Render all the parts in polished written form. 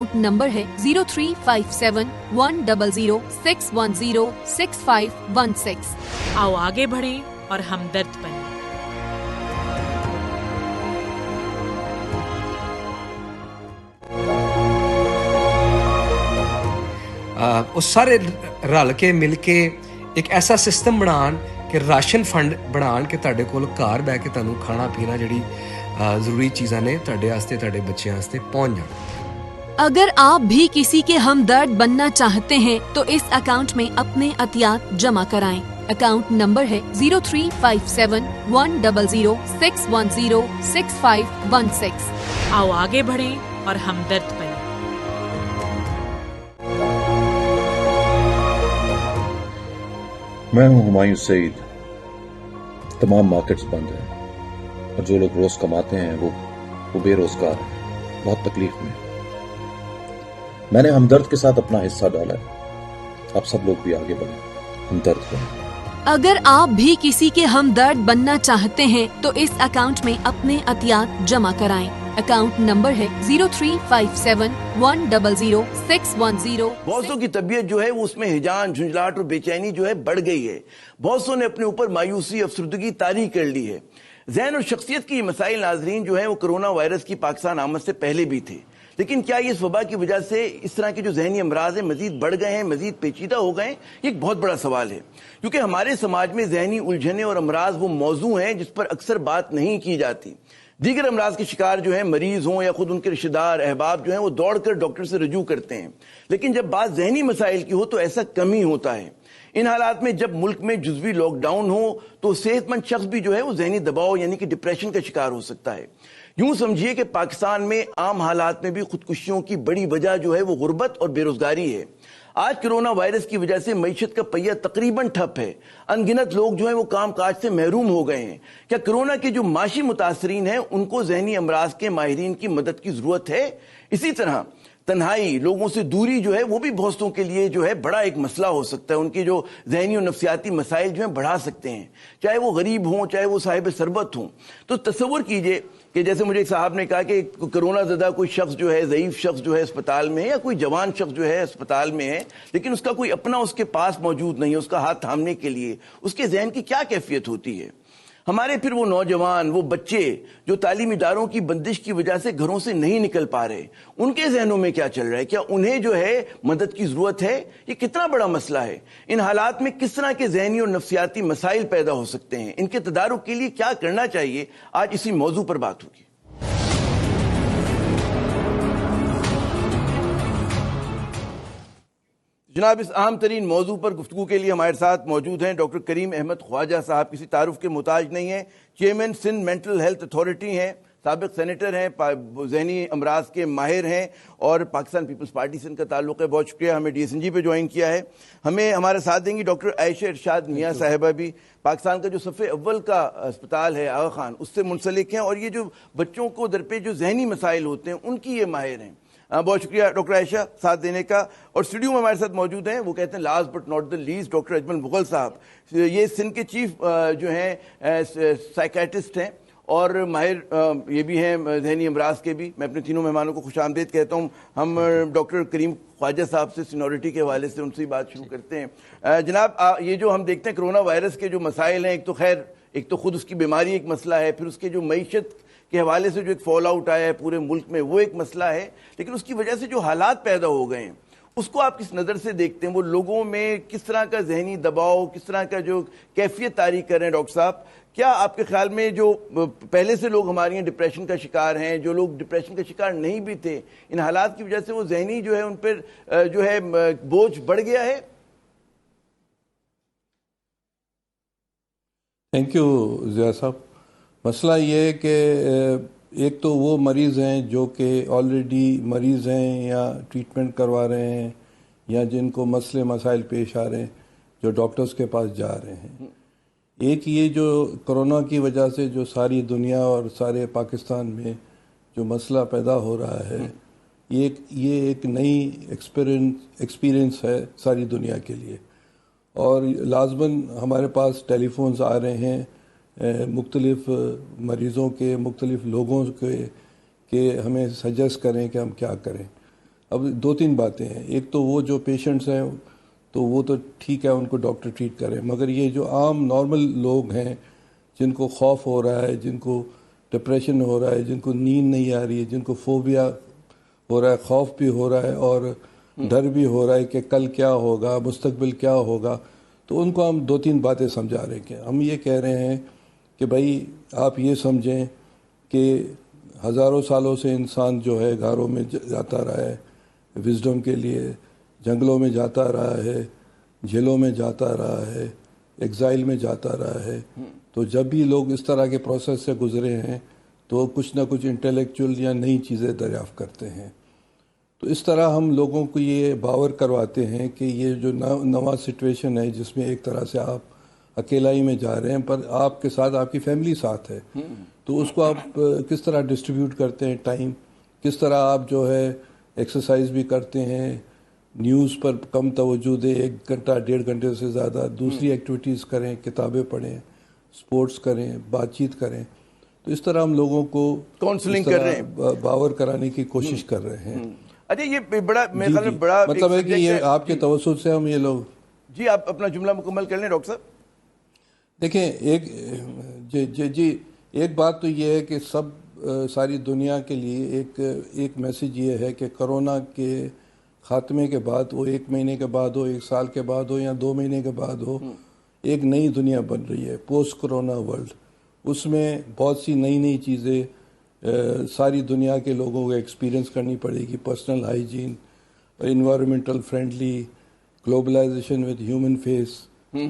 Account number ہے 03571006106516۔ آؤ آگے بڑھیں اور ہمدرد بنیں۔ وہ سارے رل کے مل کے ایک ایسا سسٹم بنان کہ راشن فنڈ بنان کہ تہاڈے کول گھر بہ کے تانوں کھانا پینا جڑی ضروری چیزاں نے تہاڈے واسطے تہاڈے بچیاں واسطے پہنچ جان۔ اگر آپ بھی کسی کے ہمدرد بننا چاہتے ہیں تو اس اکاؤنٹ میں اپنے عطیات جمع کرائیں۔ اکاؤنٹ نمبر ہے 03571006106516۔ آؤ آگے بڑھیں اور ہمدرد بنیں۔ میں ہوں ہمایوں سعید۔ تمام مارکیٹس بند ہیں اور جو لوگ روز کماتے ہیں وہ بے روزگار ہیں، بہت تکلیف میں۔ میں نے ہمدرد کے ساتھ اپنا حصہ ڈالا ہے، آپ سب لوگ بھی آگے بڑھیں، ہمدرد بنیں۔ اگر آپ بھی کسی کے ہمدرد بننا چاہتے ہیں تو اس اکاؤنٹ میں اپنے عطیات جمع کرائیں۔ اکاؤنٹ نمبر ہے 0357100610۔ بہت سو کی طبیعت جو ہے وہ اس میں ہجان، جھنجھلاہٹ اور بے چینی جو ہے بڑھ گئی ہے۔ بہت سو نے اپنے اوپر مایوسی، افسردگی طاری کر لی ہے۔ ذہن اور شخصیت کی یہ مسائل ناظرین جو ہیں وہ کرونا وائرس کی پاکستان آمد سے پہلے بھی تھے، لیکن کیا یہ اس وبا کی وجہ سے اس طرح کے جو ذہنی امراض ہیں مزید بڑھ گئے ہیں، مزید پیچیدہ ہو گئے ہیں؟ یہ ایک بہت بڑا سوال ہے، کیونکہ ہمارے سماج میں ذہنی الجھنیں اور امراض وہ موضوع ہیں جس پر اکثر بات نہیں کی جاتی۔ دیگر امراض کے شکار جو ہیں مریض ہوں یا خود ان کے رشتہ دار احباب جو ہیں وہ دوڑ کر ڈاکٹر سے رجوع کرتے ہیں، لیکن جب بات ذہنی مسائل کی ہو تو ایسا کم ہی ہوتا ہے۔ ان حالات میں جب ملک میں جزوی لاک ڈاؤن ہو تو صحت مند شخص بھی جو ہے وہ ذہنی دباؤ یعنی کہ ڈپریشن کا شکار ہو سکتا ہے۔ یوں سمجھیے کہ پاکستان میں عام حالات میں بھی خودکشیوں کی بڑی وجہ جو ہے وہ غربت اور بے روزگاری ہے۔ آج کرونا وائرس کی وجہ سے معیشت کا پہیہ تقریباً ٹھپ ہے، ان گنت لوگ جو ہیں وہ کام کاج سے محروم ہو گئے ہیں۔ کیا کرونا کے جو معاشی متاثرین ہیں ان کو ذہنی امراض کے ماہرین کی مدد کی ضرورت ہے؟ اسی طرح تنہائی، لوگوں سے دوری جو ہے وہ بھی بہتوں کے لیے جو ہے بڑا ایک مسئلہ ہو سکتا ہے، ان کی جو ذہنی اور نفسیاتی مسائل جو ہیں بڑھا سکتے ہیں، چاہے وہ غریب ہوں چاہے وہ صاحب ثروت ہوں۔ تو تصور کیجئے کہ جیسے مجھے ایک صاحب نے کہا کہ کرونا زدہ کوئی شخص جو ہے، ضعیف شخص جو ہے اسپتال میں ہے، یا کوئی جوان شخص جو ہے اسپتال میں ہے، لیکن اس کا کوئی اپنا اس کے پاس موجود نہیں ہے اس کا ہاتھ تھامنے کے لیے، اس کے ذہن کی کیا کیفیت ہوتی ہے؟ ہمارے پھر وہ نوجوان، وہ بچے جو تعلیمی اداروں کی بندش کی وجہ سے گھروں سے نہیں نکل پا رہے، ان کے ذہنوں میں کیا چل رہا ہے؟ کیا انہیں جو ہے مدد کی ضرورت ہے؟ یہ کتنا بڑا مسئلہ ہے۔ ان حالات میں کس طرح کے ذہنی اور نفسیاتی مسائل پیدا ہو سکتے ہیں، ان کے تدارک کے لیے کیا کرنا چاہیے، آج اسی موضوع پر بات ہوگی۔ جناب، اس اہم ترین موضوع پر گفتگو کے لیے ہمارے ساتھ موجود ہیں ڈاکٹر کریم احمد خواجہ صاحب، کسی تعارف کے محتاج نہیں ہیں، chairman Sindh mental health authority ہیں، سابق سینیٹر ہیں، ذہنی امراض کے ماہر ہیں اور پاکستان پیپلز پارٹی سے ان کا تعلق ہے۔ بہت شکریہ، ہمیں ڈی ایس این جی پہ جوائن کیا ہے۔ ہمیں ہمارے ساتھ دیں گی ڈاکٹر عائشہ ارشاد میاں صاحبہ بھی، پاکستان کا جو صف اول کا اسپتال ہے آغا خان اس سے منسلک ہیں، اور یہ جو بچوں کو درپیش جو ذہنی مسائل ہوتے ہیں ان کی یہ ماہر ہیں۔ بہت شکریہ ڈاکٹر عائشہ ساتھ دینے کا۔ اور اسٹوڈیو میں ہمارے ساتھ موجود ہیں، وہ کہتے ہیں last but not the least, doctor Ajmal Mughal صاحب، یہ سندھ کے چیف جو ہیں سائیکیٹرسٹ ہیں اور ماہر یہ بھی ہیں ذہنی امراض کے بھی۔ میں اپنے تینوں مہمانوں کو خوش آمدید کہتا ہوں۔ ہم ڈاکٹر کریم خواجہ صاحب سے سینیورٹی کے حوالے سے ان سے بات شروع کرتے ہیں۔ جناب، یہ جو ہم دیکھتے ہیں کرونا وائرس کے جو مسائل ہیں، ایک تو خود اس کی بیماری ایک مسئلہ ہے، پھر اس کے جو معیشت کے حوالے سے جو ایک فال آؤٹ آیا ہے پورے ملک میں وہ ایک مسئلہ ہے، لیکن اس کی وجہ سے جو حالات پیدا ہو گئے ہیں اس کو آپ کس نظر سے دیکھتے ہیں؟ وہ لوگوں میں کس طرح کا ذہنی دباؤ، کس طرح کا جو کیفیت طاری کر رہے ہیں ڈاکٹر صاحب؟ کیا آپ کے خیال میں جو پہلے سے لوگ ہمارے یہاں ڈپریشن کا شکار ہیں، جو لوگ ڈپریشن کا شکار نہیں بھی تھے، ان حالات کی وجہ سے وہ ذہنی جو ہے ان پر جو ہے بوجھ بڑھ گیا ہے؟ تھینک یو ضیاء صاحب۔ مسئلہ یہ ہے کہ ایک تو وہ مریض ہیں جو کہ آلریڈی مریض ہیں یا ٹریٹمنٹ کروا رہے ہیں یا جن کو مسئلے مسائل پیش آ رہے ہیں جو ڈاکٹرز کے پاس جا رہے ہیں۔ ایک یہ جو کرونا کی وجہ سے جو ساری دنیا اور سارے پاکستان میں جو مسئلہ پیدا ہو رہا ہے، یہ ایک نئی ایکسپیرئنس ہے ساری دنیا کے لیے، اور لازماً ہمارے پاس ٹیلی فونز آ رہے ہیں مختلف مریضوں کے، مختلف لوگوں کے، کہ ہمیں سجیسٹ کریں کہ ہم کیا کریں۔ اب 2-3 باتیں ہیں. ایک تو وہ جو پیشنٹس ہیں تو وہ تو ٹھیک ہے، ان کو ڈاکٹر ٹریٹ کرے، مگر یہ جو عام نارمل لوگ ہیں جن کو خوف ہو رہا ہے، جن کو ڈپریشن ہو رہا ہے، جن کو نیند نہیں آ رہی ہے، جن کو فوبیا ہو رہا ہے، خوف بھی ہو رہا ہے اور ڈر بھی ہو رہا ہے کہ کل کیا ہوگا، مستقبل کیا ہوگا، تو ان کو ہم 2-3 باتیں سمجھا رہے ہیں. ہم یہ کہہ رہے ہیں کہ بھائی آپ یہ سمجھیں کہ ہزاروں سالوں سے انسان جو ہے گھروں میں جاتا رہا ہے وزڈم کے لیے، جنگلوں میں جاتا رہا ہے، جھیلوں میں جاتا رہا ہے، ایگزائل میں جاتا رہا ہے. تو جب بھی لوگ اس طرح کے پروسیس سے گزرے ہیں تو کچھ نہ کچھ انٹلیکچوئل یا نئی چیزیں دریافت کرتے ہیں. تو اس طرح ہم لوگوں کو یہ باور کرواتے ہیں کہ یہ جو نواں سچویشن ہے جس میں ایک طرح سے آپ اکیلائی میں جا رہے ہیں پر آپ کے ساتھ آپ کی فیملی ساتھ ہے، تو اس کو آپ کس طرح ڈسٹریبیوٹ کرتے ہیں ٹائم، کس طرح آپ جو ہے ایکسرسائز بھی کرتے ہیں، نیوز پر کم توجہ دیں، 1 گھنٹہ 1.5 گھنٹے سے زیادہ دوسری ایکٹیویٹیز کریں، کتابیں پڑھیں، سپورٹس کریں، بات چیت کریں. تو اس طرح ہم لوگوں کو کاؤنسلنگ کر رہے ہیں، باور کرانے کی کوشش کر رہے ہیں. اچھا یہ بڑا میرے خیال میں بڑا مطلب ہے کہ یہ آپ کے توسط سے ہم یہ لوگ. جی آپ اپنا جملہ مکمل کر لیں ڈاکٹر صاحب. دیکھیں ایک بات تو یہ ہے کہ ساری دنیا کے لیے ایک میسیج یہ ہے کہ کرونا کے خاتمے کے بعد، وہ 1 مہینے کے بعد ہو، 1 سال کے بعد ہو یا 2 مہینے کے بعد ہو، ایک نئی دنیا بن رہی ہے، پوسٹ کرونا ورلڈ. اس میں بہت سی نئی چیزیں ساری دنیا کے لوگوں کو ایکسپیرینس کرنی پڑے گی. Personal hygiene, environmental friendly, globalisation with human face,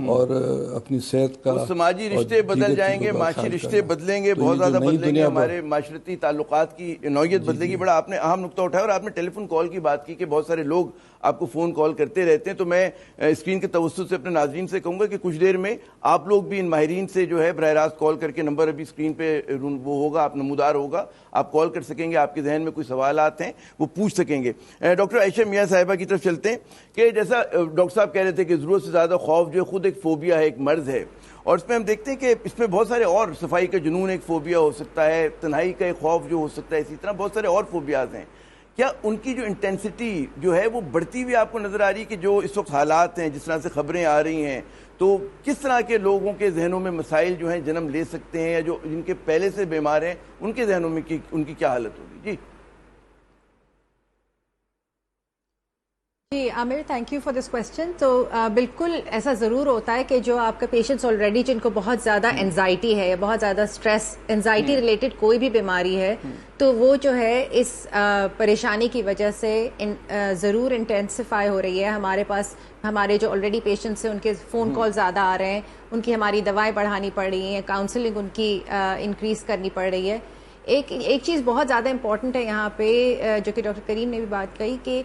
اور اپنی صحت کا، سماجی رشتے بدل جائیں گے، معاشی رشتے بدلیں گے، بہت زیادہ بدلیں گے، ہمارے معاشرتی تعلقات کی نوعیت بدلے گی. بڑا آپ نے اہم نقطہ اٹھایا اور آپ نے ٹیلی فون کال کی بات کی کہ بہت سارے لوگ آپ کو فون کال کرتے رہتے ہیں. تو میں اسکرین کے توسط سے اپنے ناظرین سے کہوں گا کہ کچھ دیر میں آپ لوگ بھی ان ماہرین سے جو ہے براہ راست کال کر کے، نمبر ابھی اسکرین پہ وہ ہوگا، آپ نمودار ہوگا، آپ کال کر سکیں گے، آپ کے ذہن میں کوئی سوالات ہیں وہ پوچھ سکیں گے. ڈاکٹر عائشہ میاں صاحبہ کی طرف چلتے ہیں کہ جیسا ڈاکٹر صاحب کہہ رہے تھے کہ ضرورت سے زیادہ خوف جو خود ایک فوبیا ہے، ایک مرض ہے، اور اس میں ہم دیکھتے ہیں کہ اس میں بہت سارے اور، صفائی کا جنون ایک فوبیا ہو سکتا ہے، تنہائی کا ایک خوف جو ہو سکتا ہے، اسی طرح بہت سارے اور فوبیاز ہیں. کیا ان کی جو انٹینسٹی جو ہے وہ بڑھتی ہوئی آپ کو نظر آ رہی ہے کہ جو اس وقت حالات ہیں، جس طرح سے خبریں آ رہی ہیں، تو کس طرح کے لوگوں کے ذہنوں میں مسائل جو ہیں جنم لے سکتے ہیں، یا جو جن کے پہلے سے بیمار ہیں ان کے ذہنوں میں ان کی کیا حالت ہوگی؟ جی Aamir, thank you for this question. تو بالکل ایسا ضرور ہوتا ہے کہ جو آپ کا پیشنٹس آلریڈی جن کو بہت زیادہ انزائٹی ہے یا بہت زیادہ اسٹریس، انزائٹی ریلیٹڈ کوئی بھی بیماری ہے، تو وہ جو ہے اس پریشانی کی وجہ سے ضرور انٹینسیفائی ہو رہی ہے. ہمارے پاس ہمارے جو آلریڈی پیشنٹس ہیں ان کے فون کال زیادہ آ رہے ہیں، ان کی ہماری دوائیں بڑھانی پڑ رہی ہیں، کاؤنسلنگ ان کی انکریز کرنی پڑ رہی ہے. ایک چیز بہت زیادہ امپورٹنٹ ہے یہاں پہ، جو کہ ڈاکٹر کریم نے بھی بات کہی، کہ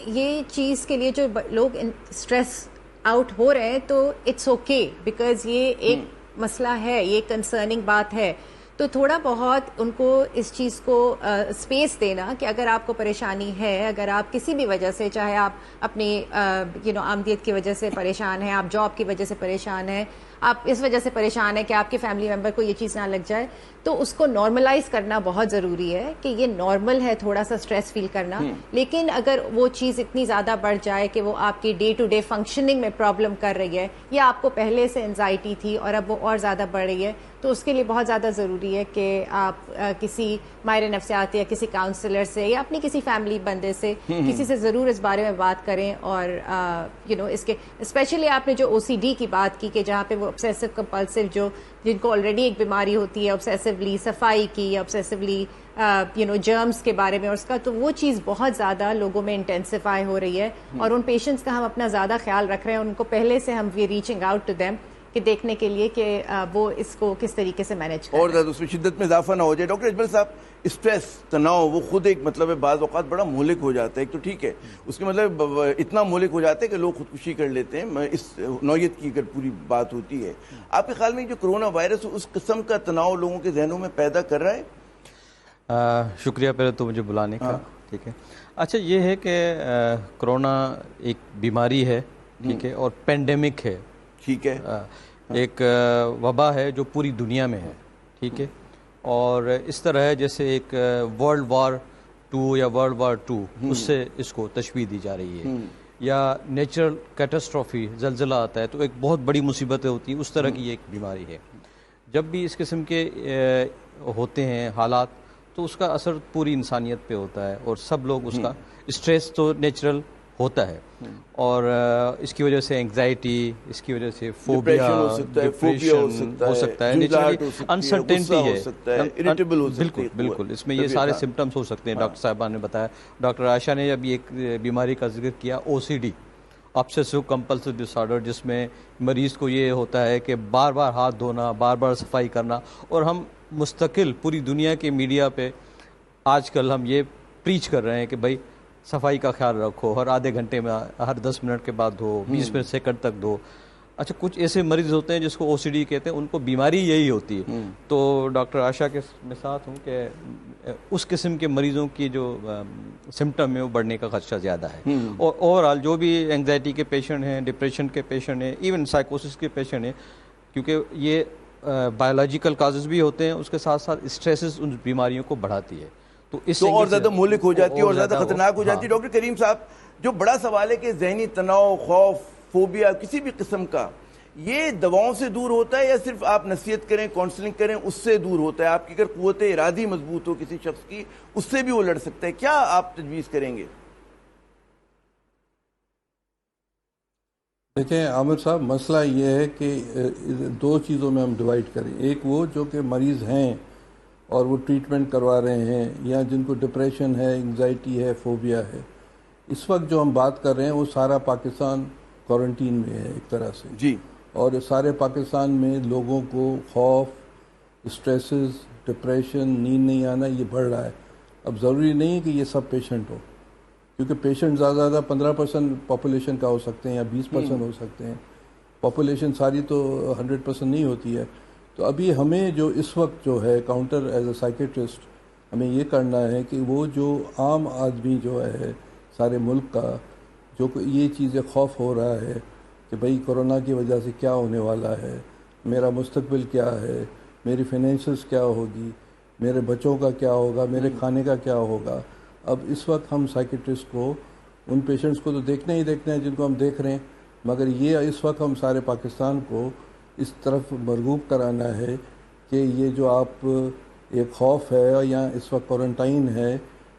یہ چیز کے لیے جو لوگ اسٹریس آؤٹ ہو رہے ہیں تو اٹس اوکے، بیکاز یہ ایک مسئلہ ہے، یہ کنسرننگ بات ہے. تو تھوڑا بہت ان کو اس چیز کو اسپیس دینا کہ اگر آپ کو پریشانی ہے، اگر آپ کسی بھی وجہ سے، چاہے آپ اپنی آمدیت کی وجہ سے پریشان ہیں، آپ جاب کی وجہ سے پریشان ہیں، آپ اس وجہ سے پریشان ہیں کہ آپ کے فیملی ممبر کو یہ چیز نہ لگ جائے، تو اس کو نارملائز کرنا بہت ضروری ہے کہ یہ نارمل ہے تھوڑا سا اسٹریس فیل کرنا. لیکن اگر وہ چیز اتنی زیادہ بڑھ جائے کہ وہ آپ کی ڈے ٹو ڈے فنکشننگ میں پرابلم کر رہی ہے، یا آپ کو پہلے سے انزائٹی تھی اور اب وہ اور زیادہ بڑھ رہی ہے، تو اس کے لیے بہت زیادہ ضروری ہے کہ آپ کسی ماہر نفسیات یا کسی کاؤنسلر سے یا اپنی کسی فیملی بندے سے کسی سے ضرور اس بارے میں بات کریں. اور اس کے اسپیشلی آپ نے جو OCD کی بات کی کہ جہاں پہ وہ obsessive compulsive جو جن کو آلریڈی ایک بیماری ہوتی ہے obsessively صفائی کی یا obsessively جرمز کے بارے میں، اور اس کا تو وہ چیز بہت زیادہ لوگوں میں انٹینسیفائی ہو رہی ہے. اور ان پیشنٹس کا ہم اپنا زیادہ خیال رکھ رہے ہیں، ان کو پہلے سے ہم وی ریچنگ آؤٹ ٹو دیم کہ دیکھنے کے لیے کہ وہ اس کو کس طریقے سے مینیج کریں اور زیادہ اس میں شدت میں اضافہ نہ ہو جائے. ڈاکٹر اجمل صاحب، اسٹریس، تناؤ، وہ خود ایک مطلب ہے بعض اوقات بڑا مہلک ہو جاتا ہے. ایک تو ٹھیک ہے، اس کے مطلب اتنا مہلک ہو جاتا ہے کہ لوگ خودکشی کر لیتے ہیں، اس نوعیت کی اگر پوری بات ہوتی ہے. آپ کے خیال میں جو کرونا وائرس اس قسم کا تناؤ لوگوں کے ذہنوں میں پیدا کر رہا ہے؟ شکریہ پہلے تو مجھے بلانے کا. ٹھیک ہے، اچھا یہ ہے کہ کرونا ایک بیماری ہے، ٹھیک ہے، اور پینڈیمک ہے، ٹھیک ہے، ایک وبا ہے جو پوری دنیا میں ہے، ٹھیک ہے. اور اس طرح ہے جیسے ایک ورلڈ وار II یا World War II اس سے اس کو تشبیہ دی جا رہی ہے، یا نیچرل کیٹاسٹرافی، زلزلہ آتا ہے تو ایک بہت بڑی مصیبت ہوتی ہے، اس طرح کی یہ ایک بیماری ہے۔ جب بھی اس قسم کے ہوتے ہیں حالات تو اس کا اثر پوری انسانیت پہ ہوتا ہے، اور سب لوگ اس کا اسٹریس تو نیچرل ہوتا ہے، اور اس کی وجہ سے انگزائٹی، اس کی وجہ سے فوبیا ہو سکتا ہے، نیچرلی انسرٹینٹی ہے، بالکل اس میں یہ سارے سمٹمز ہو سکتے ہیں۔ ڈاکٹر صاحبہ نے بتایا، ڈاکٹر عائشہ نے ابھی ایک بیماری کا ذکر کیا، OCD، آبسیسو کمپلسو ڈس آرڈر، جس میں مریض کو یہ ہوتا ہے کہ بار بار ہاتھ دھونا، بار بار صفائی کرنا، اور ہم مستقل پوری دنیا کے میڈیا پہ آج کل ہم یہ پریچ کر رہے ہیں کہ بھائی صفائی کا خیال رکھو، ہر آدھے گھنٹے میں، ہر 10 منٹ کے بعد دھو، 20 منٹ سیکنڈ تک دھو۔ اچھا، کچھ ایسے مریض ہوتے ہیں جس کو OCD کہتے ہیں، ان کو بیماری یہی ہوتی ہے۔ تو ڈاکٹر عائشہ کے ساتھ ہوں کہ اس قسم کے مریضوں کی جو سمٹم ہے وہ بڑھنے کا خدشہ زیادہ ہے، اور اوور آل جو بھی اینگزائٹی کے پیشنٹ ہیں، ڈپریشن کے پیشنٹ ہیں، ایون سائیکوسس کے پیشنٹ ہیں، کیونکہ یہ بایولوجیکل کازز بھی ہوتے ہیں، اس کے ساتھ ساتھ اسٹریسز ان بیماریوں کو بڑھاتی ہے، تو اور زیادہ مہلک ہو جاتی ہے اور زیادہ خطرناک ہو جاتی ہے۔ ڈاکٹر کریم صاحب، جو بڑا سوال ہے کہ ذہنی تناؤ، خوف، فوبیا کسی بھی قسم کا، یہ دواؤں سے دور ہوتا ہے یا صرف آپ نصیحت کریں، کاؤنسلنگ کریں اس سے دور ہوتا ہے؟ آپ کی اگر قوت ارادی مضبوط ہو کسی شخص کی، اس سے بھی وہ لڑ سکتا ہے، کیا آپ تجویز کریں گے؟ دیکھیں عامر صاحب، مسئلہ یہ ہے کہ دو چیزوں میں ہم ڈیوائیڈ کریں۔ ایک وہ جو کہ مریض ہیں اور وہ ٹریٹمنٹ کروا رہے ہیں، یا جن کو ڈپریشن ہے، انگزائٹی ہے، فوبیا ہے، اس وقت جو ہم بات کر رہے ہیں وہ سارا پاکستان کوارنٹین میں ہے ایک طرح سے جی، اور سارے پاکستان میں لوگوں کو خوف، اسٹریسز، ڈپریشن، نیند نہیں آنا یہ بڑھ رہا ہے۔ اب ضروری نہیں ہے کہ یہ سب پیشنٹ ہو، کیونکہ پیشنٹ زیادہ 15% پاپولیشن کا ہو سکتے ہیں یا 20% ہو سکتے ہیں، پاپولیشن ساری تو 100% نہیں ہوتی ہے۔ تو ابھی ہمیں جو اس وقت جو ہے کاؤنٹر ایز اے سائیکیٹرسٹ ہمیں یہ کرنا ہے کہ وہ جو عام آدمی جو ہے سارے ملک کا، جو یہ چیزیں خوف ہو رہا ہے کہ بھئی کرونا کی وجہ سے کیا ہونے والا ہے، میرا مستقبل کیا ہے، میری فائنینشلز کیا ہوگی، میرے بچوں کا کیا ہوگا، میرے کھانے کا کیا ہوگا۔ اب اس وقت ہم سائیکیٹرسٹ کو ان پیشنٹس کو تو دیکھنا ہی دیکھنا ہے جن کو ہم دیکھ رہے ہیں، مگر یہ اس وقت ہم سارے پاکستان کو اس طرف مرغوب کرانا ہے کہ یہ جو آپ ایک خوف ہے یا اس وقت کوارنٹائن ہے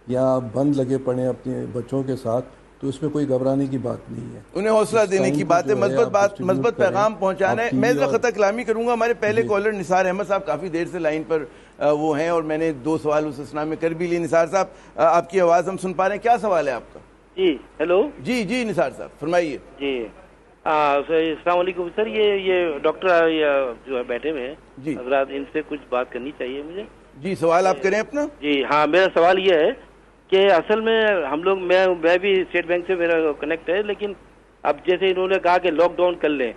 یا بند لگے پڑے اپنے بچوں کے ساتھ، تو اس میں کوئی گھبرانے کی بات نہیں ہے، انہیں حوصلہ دینے کی بات ہے، مثبت پیغام پہنچانا ہے۔ میں ذرا خطہ کلامی کروں گا، ہمارے پہلے کالر نثار احمد صاحب کافی دیر سے لائن پر وہ ہیں، اور میں نے 2 سوال اس اسنا میں کر بھی لیے۔ نثار صاحب، آپ کی آواز ہم سن پا رہے ہیں، کیا سوال ہے آپ کا؟ جی ہیلو، جی نثار صاحب فرمائیے۔ جی السلام علیکم سر، یہ ڈاکٹر جو ہے بیٹھے ہوئے ہیں جی حضرات، ان سے کچھ بات کرنی چاہیے مجھے۔ جی سوال آپ کریں اپنا۔ جی ہاں، میرا سوال یہ ہے کہ اصل میں ہم لوگ، میں بھی اسٹیٹ بینک سے میرا کنیکٹ ہے، لیکن اب جیسے انہوں نے کہا کہ لاک ڈاؤن کر لیں،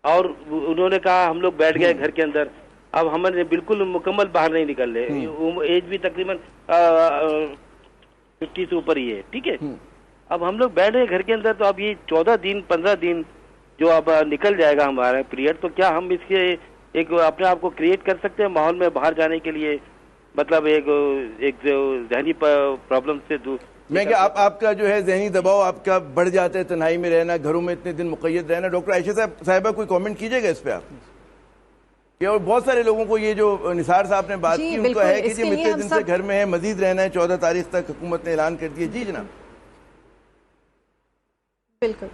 اور انہوں نے کہا ہم لوگ بیٹھ گئے گھر کے اندر، اب ہم بالکل مکمل باہر نہیں نکل رہے، ایج بھی تقریباً 50 سے اوپر ہی ہے، ٹھیک ہے۔ اب ہم لوگ بیٹھ گئے گھر کے اندر، تو اب یہ 14 دن 15 دن جو اب نکل جائے گا ہمارا پیریڈ، تو کیا ہم اس کے ایک اپنے آپ کو کریٹ کر سکتے ہیں ماحول میں باہر جانے کے لیے، مطلب ایک ذہنی پرابلم سے دور؟ میں کہ آپ کا جو ہے ذہنی دباؤ آپ کا بڑھ جاتا ہے، تنہائی میں رہنا، گھروں میں اتنے دن مقید رہنا۔ ڈاکٹر عائشہ صاحبہ کوئی کامنٹ کیجئے گا اس پہ آپ؟ کہ اور بہت سارے لوگوں کو یہ جو نثار صاحب نے بات کی، ان کو ہے کہ جی اتنے دن سے گھر میں ہے، مزید رہنا ہے، 14 تاریخ تک حکومت نے اعلان کر دیا۔ جی جناب۔ بالکل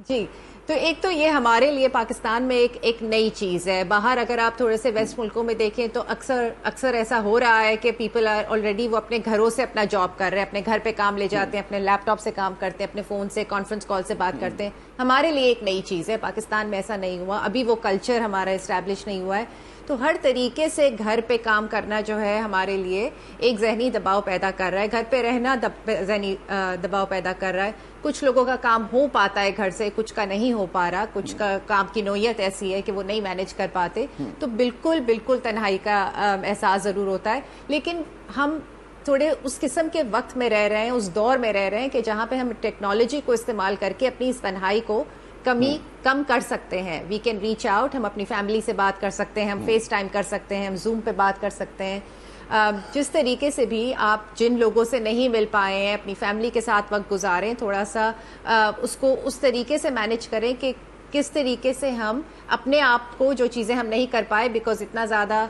جی، تو ایک تو یہ ہمارے لیے پاکستان میں ایک نئی چیز ہے۔ باہر اگر آپ تھوڑے سے ویسٹ ملکوں میں دیکھیں تو اکثر ایسا ہو رہا ہے کہ پیپل آلریڈی وہ اپنے گھروں سے اپنا جاب کر رہے ہیں، اپنے گھر پہ کام لے جاتے ہیں، اپنے لیپ ٹاپ سے کام کرتے ہیں، اپنے فون سے کانفرنس کال سے بات کرتے ہیں۔ ہمارے لیے ایک نئی چیز ہے، پاکستان میں ایسا نہیں ہوا، ابھی وہ کلچر ہمارا اسٹیبلش نہیں ہوا ہے۔ تو ہر طریقے سے گھر پہ کام کرنا جو ہے ہمارے لیے ایک ذہنی دباؤ پیدا کر رہا ہے، گھر پہ رہنا ذہنی دباؤ پیدا کر رہا ہے۔ کچھ لوگوں کا کام ہو پاتا ہے گھر سے، کچھ کا نہیں ہو پا رہا، کچھ کا کام کی نوعیت ایسی ہے کہ وہ نہیں مینج کر پاتے، تو بالکل تنہائی کا احساس ضرور ہوتا ہے۔ لیکن ہم تھوڑے اس قسم کے وقت میں رہ رہے ہیں، اس دور میں رہ رہے ہیں کہ جہاں پہ ہم ٹیکنالوجی کو استعمال کر کے اپنی اس تنہائی کو کم کر سکتے ہیں۔ وی کین ریچ آؤٹ، ہم اپنی فیملی سے بات کر سکتے ہیں، ہم فیس ٹائم کر سکتے ہیں، ہم زوم پہ بات کر سکتے ہیں، جس طریقے سے بھی آپ جن لوگوں سے نہیں مل پائے ہیں اپنی فیملی کے ساتھ وقت گزاریں, تھوڑا سا اس کو اس طریقے سے مینیج کریں کہ کس طریقے سے ہم اپنے آپ کو جو چیزیں ہم نہیں کر پائے بیکاز اتنا زیادہ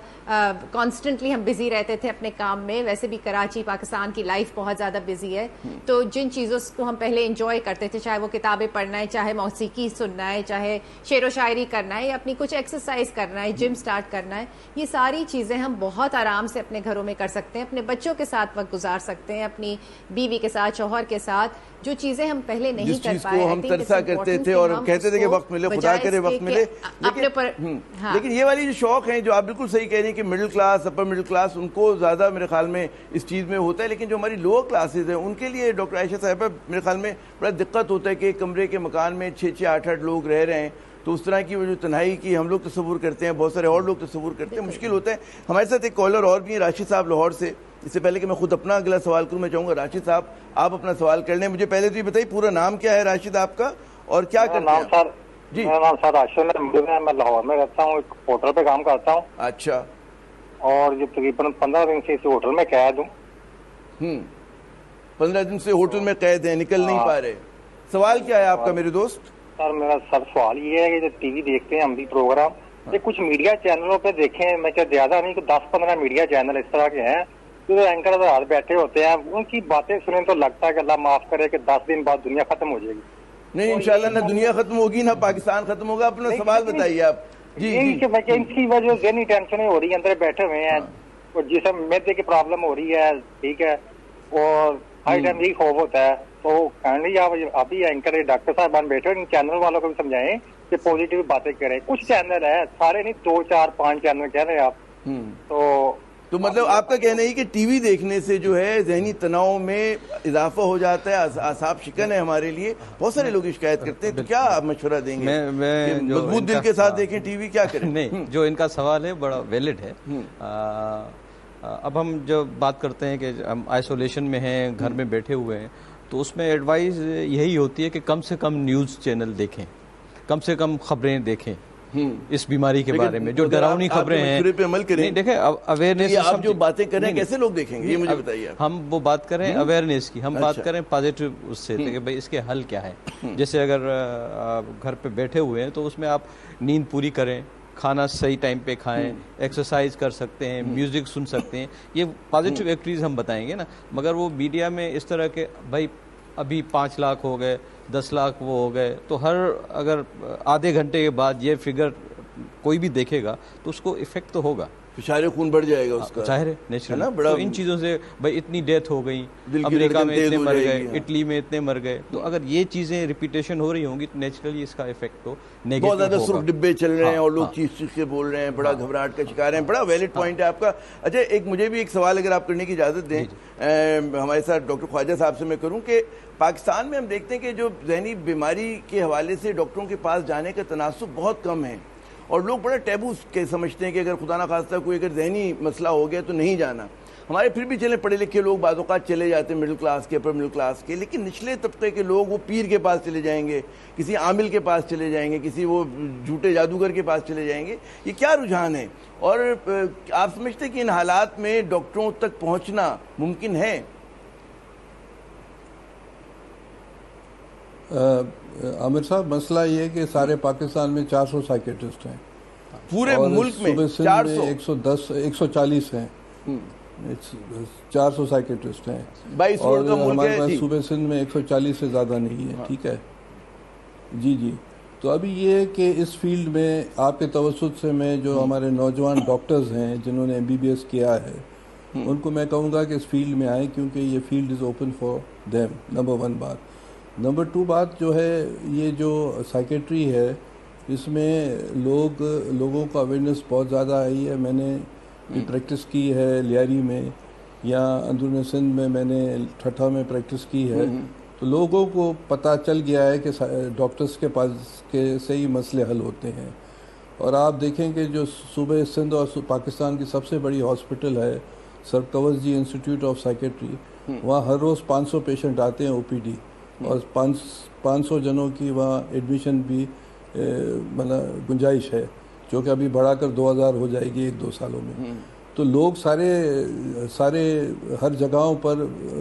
کانسٹنٹلی ہم بزی رہتے تھے اپنے کام میں, ویسے بھی کراچی پاکستان کی لائف بہت زیادہ بزی ہے, تو جن چیزوں کو ہم پہلے انجوائے کرتے تھے, چاہے وہ کتابیں پڑھنا ہے, چاہے موسیقی سننا ہے, چاہے شعر و شاعری کرنا ہے, یا اپنی کچھ ایکسرسائز کرنا ہے, جم سٹارٹ کرنا ہے, یہ ساری چیزیں ہم بہت آرام سے اپنے گھروں میں کر سکتے ہیں, اپنے بچوں کے ساتھ وقت گزار سکتے ہیں, اپنی بیوی کے ساتھ, شوہر کے ساتھ, جو چیزیں ہم پہلے نہیں کر پائے. ہم ترسا کرتے تھے اور کہتے تھے کہ وقت ملے, خدا کرے وقت ملے, لیکن یہ والی جو شوق ہیں جو آپ بالکل صحیح کہہ رہی ہیں کہ middle class, upper middle class, ان کو زیادہ میرے خیال میں اس چیز میں ہوتا ہے, لیکن جو ہماری لوور کلاسز ہیں ان کے لیے ڈاکٹر عائشہ صاحبہ میرے خیال میں بڑا دقت ہوتا ہے کہ ایک کمرے کے مکان میں 6-6 8-8 لوگ رہ رہے ہیں, تو اس طرح کی وہ جو تنہائی کی ہم لوگ تصور کرتے ہیں, بہت سارے اور لوگ تصور کرتے ہیں, مشکل ہوتا ہے. ہمارے ساتھ ایک کالر اور بھی ہیں, راشد صاحب لاہور سے. اس سے پہلے کہ میں خود اپنا اگلا سوال کروں, میں چاہوں گا راشد صاحب آپ اپنا سوال کر لیں. مجھے پہلے تو یہ بتائیے پورا نام کیا ہے راشد آپ کا اور کیا کرتے ہیں؟ جی میرا نام سر راشد ہے, میں لاہور میں رہتا ہوں, ایک ہوٹل پہ کام کرتا ہوں. اچھا, اور یہ تقریباً 15 دن سے اس ہوٹل میں قید ہوں. 15 دن سے ہوٹل میں قید ہیں, نکل نہیں پا رہے. سوال کیا ہے آپ کا میرے دوست؟ سر میرا سوال یہ ہے کہ جو ٹی وی دیکھتے ہیں ہم بھی پروگرام, یہ کچھ میڈیا چینلوں پہ دیکھیں, میں کیا زیادہ نہیں, 10-15 میڈیا چینل اس طرح کے ہیں جو اینکر حضرات بیٹھے ہوتے ہیں, ان کی باتیں سنیں تو لگتا ہے کہ اللہ معاف کرے کہ 10 دن بعد دنیا ختم ہو جائے گی. نہیں انشاءاللہ نہ دنیا ختم ہوگی نہ پاکستان ختم ہوگا. اپنا سوال بتائیے آپ. جی ان کی وجہ ذہنی ٹینشنیں ہو رہی ہیں, اندر بیٹھے ہوئے ہیں, اور جسم میدے کی پرابلم ہو رہی ہے, ٹھیک ہے, اور ہر ٹائم یہی خوف ہوتا ہے. تو کائنڈلی آپ ابھی اینکر ڈاکٹر صاحبان بیٹھے ان چینل والوں کو بھی سمجھائیں کہ پازیٹیو باتیں کریں. کچھ چینل ہے, سارے نہیں, 2 4 5 چینل کہہ رہے ہیں آپ. تو مطلب آپ کا کہنا ہے کہ ٹی وی دیکھنے سے جو ہے ذہنی تناؤ میں اضافہ ہو جاتا ہے, اعصاب شکن ہے ہمارے لیے. بہت سارے لوگ شکایت کرتے ہیں, تو کیا آپ مشورہ دیں گے؟ مضبوط دل کے ساتھ دیکھیں ٹی وی, کیا کریں؟ نہیں, جو ان کا سوال ہے بڑا ویلڈ ہے. اب ہم جو بات کرتے ہیں کہ ہم آئسولیشن میں ہیں, گھر میں بیٹھے ہوئے ہیں, تو اس میں ایڈوائز یہی ہوتی ہے کہ کم سے کم نیوز چینل دیکھیں, کم سے کم خبریں دیکھیں اس بیماری کے بارے میں, جو ڈراؤنی خبریں ہیں. نہیں دیکھیں, اویئرنیس, آپ جو باتیں کریں کیسے لوگ دیکھیں گے یہ مجھے بتائیے. ہم وہ بات کریں اویئرنیس کی, ہم بات کریں پازیٹیو اس سے کہ بھائی اس کے حل کیا ہے. جیسے اگر گھر پہ بیٹھے ہوئے ہیں تو اس میں آپ نیند پوری کریں, کھانا صحیح ٹائم پہ کھائیں, ایکسرسائز کر سکتے ہیں, میوزک سن سکتے ہیں, یہ پازیٹیو ایکٹیویٹیز ہم بتائیں گے نا. مگر وہ میڈیا میں اس طرح کے بھائی ابھی 5 لاکھ ہو گئے, 10 لاکھ وہ ہو گئے, تو ہر اگر آدھے گھنٹے کے بعد یہ فگر کوئی بھی دیکھے گا تو اس کو افیکٹ تو ہوگا, فشار خون بڑھ جائے گا اس کا, ظاہر ہے نیچرل. تو ان چیزوں سے بھائی اتنی ڈیتھ ہو گئی, امریکہ میں اتنے مر گئے, اٹلی میں اتنے مر گئے, تو اگر یہ چیزیں ریپیٹیشن ہو رہی ہوں گی تو نیچرلی اس کا افیکٹ تو نیگیٹو ہوگا. بہت زیادہ سرخ ڈبے چل رہے ہیں اور لوگ چیخ چیخ کے بول رہے ہیں, بڑا گھبراہٹ کا شکار ہیں. بڑا ویلڈ پوائنٹ ہے آپ کا. اچھا ایک مجھے بھی ایک سوال اگر آپ کرنے کی اجازت دیں, ہمارے ساتھ ڈاکٹر خواجہ صاحب سے میں کروں کہ پاکستان میں ہم دیکھتے ہیں کہ جو ذہنی بیماری کے حوالے سے ڈاکٹروں کے پاس جانے کا تناسب بہت کم ہے, اور لوگ بڑا ٹیبو کے سمجھتے ہیں کہ اگر خدا نہ خواستہ کوئی اگر ذہنی مسئلہ ہو گیا تو نہیں جانا. ہمارے پھر بھی چلیں پڑھے لکھے لوگ بعض اوقات چلے جاتے ہیں, مڈل کلاس کے, اپر مڈل کلاس کے, لیکن نچلے طبقے کے لوگ وہ پیر کے پاس چلے جائیں گے, کسی عامل کے پاس چلے جائیں گے, کسی وہ جھوٹے جادوگر کے پاس چلے جائیں گے. یہ کیا رجحان ہے, اور آپ سمجھتے ہیں کہ ان حالات میں ڈاکٹروں تک پہنچنا ممکن ہے؟ عامر صاحب, مسئلہ یہ ہے کہ سارے پاکستان میں 400 سائیکیٹرسٹ ہیں, پورے ملک میں 140 ہیں, 400 سائیکیٹرسٹ ہیں, اور ہمارے پاس صوبہ سندھ میں 140 سے زیادہ نہیں ہے. ٹھیک ہے جی. تو ابھی یہ کہ اس فیلڈ میں آپ کے توسط سے میں جو ہمارے نوجوان ڈاکٹرز ہیں جنہوں نے MBBS کیا ہے, ان کو میں کہوں گا کہ اس فیلڈ میں آئیں, کیونکہ یہ field is open for them. Number 1 بات. نمبر 2 بات جو ہے, یہ جو سائیکیٹری ہے اس میں لوگوں کا اویئرنیس بہت زیادہ آئی ہے. میں نے پریکٹس کی ہے لیاری میں یا اندرون سندھ میں نے ٹھٹھا میں پریکٹس کی ہے, تو لوگوں کو پتہ چل گیا ہے کہ ڈاکٹرز کے پاس کے صحیح مسئلے حل ہوتے ہیں. اور آپ دیکھیں کہ جو صوبہ سندھ اور پاکستان کی سب سے بڑی ہاسپٹل ہے سرکوزی انسٹیٹیوٹ آف سائیکیٹری, وہاں ہر روز 500 پیشنٹ آتے ہیں OPD, اور 500 جنوں کی وہاں ایڈمیشن بھی مطلب گنجائش ہے, جو کہ ابھی بڑھا کر 2000 ہو جائے گی 1-2 سالوں میں. تو لوگ سارے ہر جگہوں پر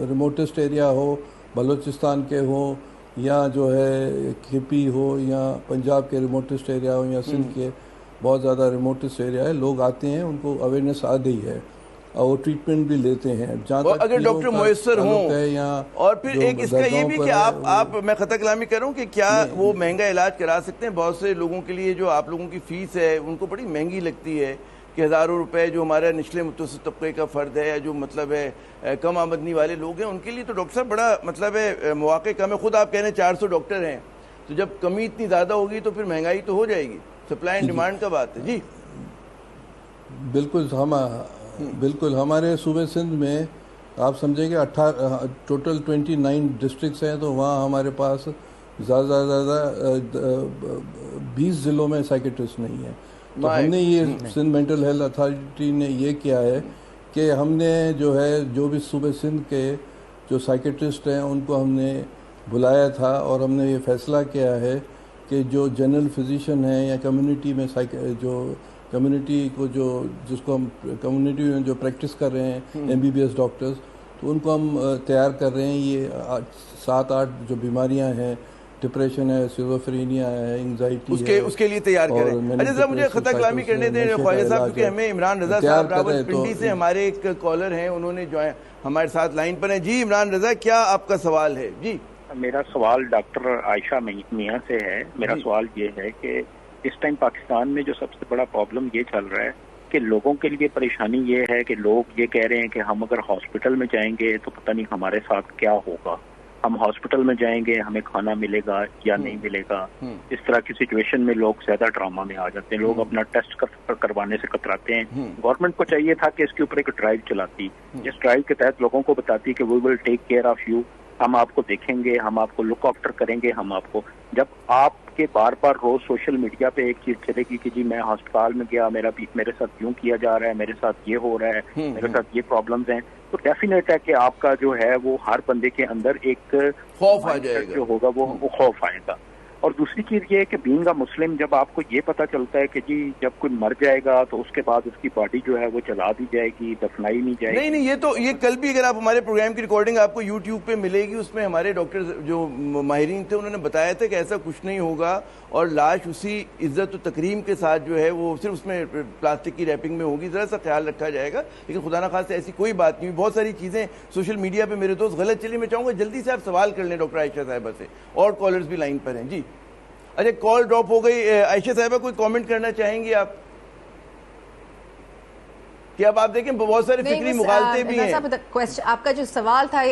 ریموٹسٹ ایریا ہو، بلوچستان کے ہوں یا جو ہے کھپی ہو یا پنجاب کے ریموٹسٹ ایریا ہو یا سندھ کے بہت زیادہ ریموٹسٹ ایریا ہے، لوگ آتے ہیں، ان کو اویئرنیس آ گئی ہے اور وہ ٹریٹمنٹ بھی لیتے ہیں. اگر ڈاکٹر میسر ہوں اور پھر ایک اس کا یہ بھی کہ آپ میں خطا کلامی کر رہا ہوں کہ کیا وہ مہنگا علاج کرا سکتے ہیں؟ بہت سے لوگوں کے لیے جو آپ لوگوں کی فیس ہے ان کو بڑی مہنگی لگتی ہے کہ ہزاروں روپے جو ہمارا نچلے متوسط طبقے کا فرد ہے یا جو مطلب ہے کم آمدنی والے لوگ ہیں ان کے لیے تو ڈاکٹر صاحب بڑا مطلب ہے مواقع کم ہے. خود آپ کہہ رہے ہیں 400 ڈاکٹر ہیں، تو جب کمی اتنی زیادہ ہوگی تو پھر مہنگائی تو ہو جائے گی. سپلائی اینڈ ڈیمانڈ کا بات ہے. جی بالکل ہمارے صوبے سندھ میں آپ سمجھیں کہ ٹوٹل 29 ڈسٹرکٹس ہیں، تو وہاں ہمارے پاس زیادہ سے زیادہ 20 ضلعوں میں سائیکٹرسٹ نہیں ہیں. تو ہم نے یہ سندھ مینٹل ہیلتھ اتھارٹی نے یہ کیا ہے کہ ہم نے جو بھی صوبے سندھ کے جو سائیکٹرسٹ ہیں ان کو ہم نے بلایا تھا اور ہم نے یہ فیصلہ کیا ہے کہ جو جنرل فزیشین ہیں یا کمیونٹی میں جو کمیونٹی کو جس کو ہم کمیونٹی میں جو پریکٹس کر رہے ہیں MBBS ڈاکٹرز، تو ان کو ہم تیار کر رہے ہیں. یہ 7-8 جو بیماریاں ہیں، ڈپریشن ہے، سیزوفرینیا ہے، انگزائٹی ہے، اس کے لیے تیار کریں. اچھا صاحب مجھے خطا کلامی کرنے دیں خواجہ صاحب، کیونکہ ہمیں عمران رضا صاحب راول پنڈی سے ہمارے ایک کالر ہیں، انہوں نے جو ہے ہمارے ساتھ لائن پر ہیں. جی عمران رضا، کیا آپ کا سوال ہے؟ جی میرا سوال ڈاکٹر عائشہ میاں سے ہے. میرا سوال یہ ہے کہ اس ٹائم پاکستان میں جو سب سے بڑا پرابلم یہ چل رہا ہے کہ لوگوں کے لیے پریشانی یہ ہے کہ لوگ یہ کہہ رہے ہیں کہ ہم اگر ہاسپٹل میں جائیں گے تو پتہ نہیں ہمارے ساتھ کیا ہوگا. ہم ہاسپٹل میں جائیں گے، ہمیں کھانا ملے گا یا نہیں ملے گا. اس طرح کی سچویشن میں لوگ زیادہ ڈرامہ میں آ جاتے ہیں. لوگ اپنا ٹیسٹ کروانے سے کتراتے ہیں. گورنمنٹ کو چاہیے تھا کہ اس کے اوپر ایک ڈرائیو چلاتی، جس ڈرائیو کے تحت لوگوں کو بتاتی کہ وی ول ٹیک کیئر آف یو، ہم آپ کو دیکھیں گے، ہم آپ کو لک آفٹر کریں گے. ہم آپ کو جب آپ کے بار بار روز سوشل میڈیا پہ ایک چیز چلے گی کہ جی میں ہسپتال میں گیا، میرے ساتھ یوں کیا جا رہا ہے، میرے ساتھ یہ ہو رہا ہے، میرے ساتھ یہ پرابلمز ہیں، تو ڈیفینیٹ ہے کہ آپ کا جو ہے وہ ہر بندے کے اندر ایک خوف آ جائے گا، جو ہوگا وہ خوف آئے گا. اور دوسری چیز یہ ہے کہ بینگ اے مسلم جب آپ کو یہ پتا چلتا ہے کہ جی جب کوئی مر جائے گا تو اس کے بعد اس کی باڈی جو ہے وہ جلا دی جائے گی، دفنائی نہیں جائے گی. نہیں یہ کل بھی اگر آپ ہمارے پروگرام کی ریکارڈنگ آپ کو یوٹیوب پہ ملے گی، اس میں ہمارے ڈاکٹر جو ماہرین تھے انہوں نے بتایا تھا کہ ایسا کچھ نہیں ہوگا اور لاش اسی عزت و تکریم کے ساتھ جو ہے وہ صرف اس میں پلاسٹک کی ریپنگ میں ہوگی. ذرا سا خیال رکھا جائے گا، لیکن خدا نخواستہ ایسی کوئی بات نہیں. بہت ساری چیزیں سوشل میڈیا پہ میرے دوست غلط چلی. میں چاہوں گا جلدی سے آپ سوال کر لیں ڈاکٹر عائشہ صاحبہ سے، اور کالرز بھی لائن پر ہیں. جی اچھا کال ڈراپ ہو گئی. عائشہ صاحبہ کوئی کامنٹ کرنا چاہیں گی آپ؟ کہ اب آپ دیکھیں بہت سارے فکری مغالطے بھی ہیں. آپ کا جو سوال تھا،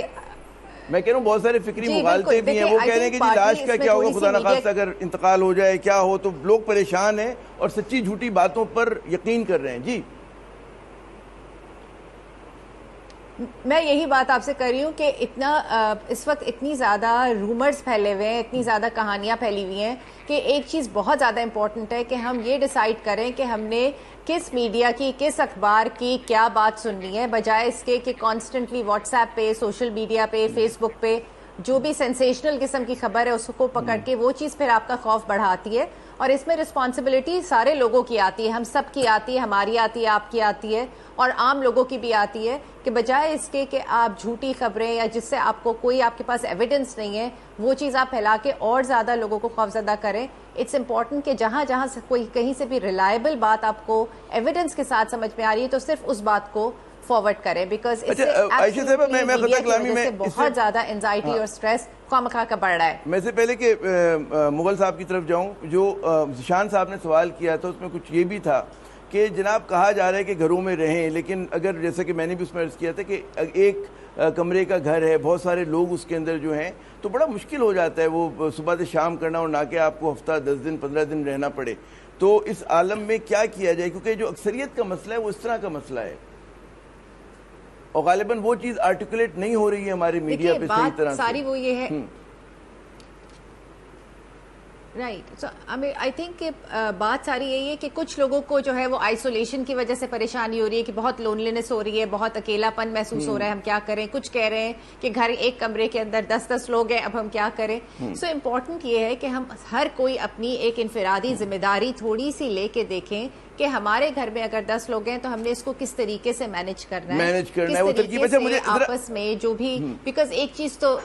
میں کہہ رہا ہوں بہت سارے فکری مغالطے بھی ہیں. وہ کہہ رہے ہیں کہ جی لاش کا کیا ہوگا، خدا نخواستہ اگر انتقال ہو جائے کیا ہو، تو لوگ پریشان ہیں اور سچی جھوٹی باتوں پر یقین کر رہے ہیں. جی میں یہی بات آپ سے کر رہی ہوں کہ اس وقت اتنی زیادہ رومرز پھیلے ہوئے ہیں، اتنی زیادہ کہانیاں پھیلی ہوئی ہیں کہ ایک چیز بہت زیادہ امپورٹنٹ ہے کہ ہم یہ ڈیسائیڈ کریں کہ ہم نے کس میڈیا کی، کس اخبار کی کیا بات سننی ہے، بجائے اس کے کہ کانسٹنٹلی واٹس ایپ پہ، سوشل میڈیا پہ، فیس بک پہ جو بھی سینسیشنل قسم کی خبر ہے اس کو پکڑ کے وہ چیز پھر آپ کا خوف بڑھاتی ہے. اور اس میں رسپانسبلٹی سارے لوگوں کی آتی ہے، ہم سب کی آتی ہے، ہماری آتی ہے، آپ کی آتی ہے، اور عام لوگوں کی بھی آتی ہے، کہ بجائے اس کے کہ آپ جھوٹی خبریں یا جس سے آپ کو کوئی آپ کے پاس ایویڈنس نہیں ہے وہ چیز آپ پھیلا کے اور زیادہ لوگوں کو خوفزدہ کریں. اٹس امپورٹنٹ کہ جہاں سے کوئی کہیں سے بھی ریلائبل بات آپ کو ایویڈنس کے ساتھ سمجھ میں آ رہی ہے تو صرف اس بات کو فارورڈ کریں، بیکاز اس سے بہت زیادہ انزائٹی اور اسٹریس خواہ کا بڑھ رہا ہے. میں سے پہلے کہ مغل صاحب کی طرف جاؤں، جو ذیشان صاحب نے سوال کیا تھا اس میں کچھ یہ بھی تھا کہ جناب کہا جا رہا ہے کہ گھروں میں رہیں، لیکن اگر جیسا کہ میں نے بھی اس میں عرض کیا تھا کہ ایک کمرے کا گھر ہے، بہت سارے لوگ اس کے اندر جو ہیں، تو بڑا مشکل ہو جاتا ہے وہ صبح سے شام کرنا، اور نہ کہ آپ کو ہفتہ 10 دن 15 دن رہنا پڑے. تو اس عالم میں کیا کیا جائے، کیونکہ جو اکثریت کا مسئلہ ہے وہ اس طرح کا مسئلہ ہے اور غالباً وہ چیز آرٹیکولیٹ نہیں ہو رہی ہے ہمارے میڈیا پہ صحیح طرح سے. ساری وہ یہ ہے رائٹ. سو آئی تھنک کہ بات ساری یہی ہے کہ کچھ لوگوں کو جو ہے وہ آئسولیشن کی وجہ سے پریشانی ہو رہی ہے کہ بہت لونلینس ہو رہی ہے, بہت اکیلا پن محسوس ہو رہا ہے, ہم کیا کریں. کچھ کہہ رہے ہیں کہ گھر ایک کمرے کے اندر 10 لوگ ہیں, اب ہم کیا کریں. سو امپورٹنٹ یہ ہے کہ ہم ہر کوئی اپنی ایک انفرادی ذمہ داری تھوڑی سی لے کے دیکھیں کہ ہمارے گھر میں اگر 10 لوگ ہیں تو ہم نے اس کو کس طریقے سے مینج کرنا ہے, کس طریقے سے آپس میں جو بھی, بیکاز ایک چیز تو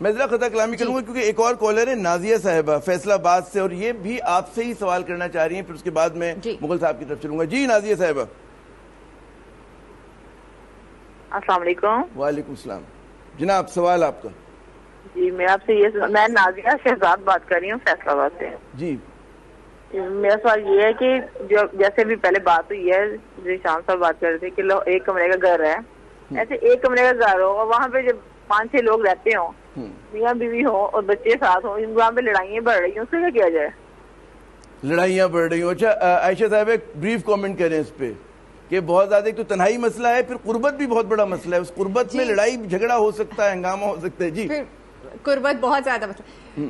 میں ذرا خطا کلامی کروں گا کیونکہ ایک اور کالر ہے نازیہ صاحبہ فیصلہ آباد سے, اور یہ بھی آپ سے ہی سوال کرنا چاہ رہی ہیں, پھر اس کے بعد میں مغل صاحب کی طرف چلوں گا. جی نازیہ صاحبہ. السلام علیکم. وعلیکم السلام. جناب سوال آپ کا. جی میں آپ سے میں نازیہ شہزاد بات کر رہی ہوں فیصلہ آباد سے. جی میرا سوال یہ ہے کہ جو جیسے بھی پہلے بات ہوئی ہے, شام صاحب بات کر رہے تھے کہ ایک کمرے کا گھر ہے, ایسے ایک کمرے کا گھر ہو اور وہاں پہ جب 5-6 لوگ رہتے ہوں, میاں بیوی ہو اور بچے ساتھ ہوں, وہاں پہ لڑائیاں بڑھ رہی ہیں, اس سے کیا کیا جائے؟ لڑائیاں بڑھ رہی ہوں. اچھا عائشہ صاحب ایک بریف کامنٹ کریں اس پہ کہ بہت زیادہ ایک تو تنہائی مسئلہ ہے, پھر قربت بھی بہت بڑا مسئلہ ہے. اس قربت میں لڑائی جھگڑا ہو سکتا ہے, ہنگامہ ہو سکتا ہے. جی قربت بہت زیادہ مسئلہ.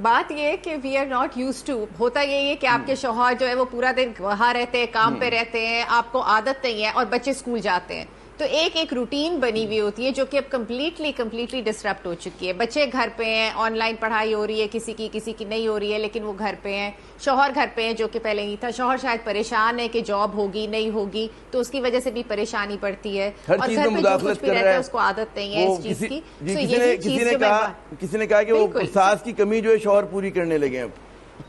بات یہ ہے کہ we are not used to, ہوتا یہی ہے کہ آپ کے شوہر جو ہے وہ پورا دن وہاں رہتے ہیں, کام پہ رہتے ہیں, آپ کو عادت نہیں ہے, اور بچے اسکول جاتے ہیں, تو ایک روٹین بنی ہوئی ہوتی ہے جو کہ اب کمپلیٹلی ڈسرپٹ ہو چکی ہے. بچے گھر پہ ہیں, آن لائن پڑھائی ہو رہی ہے, کسی کی نہیں ہو رہی ہے, لیکن وہ گھر پہ ہیں. شوہر گھر پہ ہیں جو کہ پہلے نہیں تھا. شوہر شاید پریشان ہے کہ جاب ہوگی نہیں ہوگی, تو اس کی وجہ سے بھی پریشانی پڑتی ہے, اور گھر پہ جو کچھ بھی رہتا ہے اس کو عادت نہیں ہے اس چیز کی. کسی نے کہا کہ وہ ساس کی کمی جو ہے شوہر پوری کرنے لگے ہیں,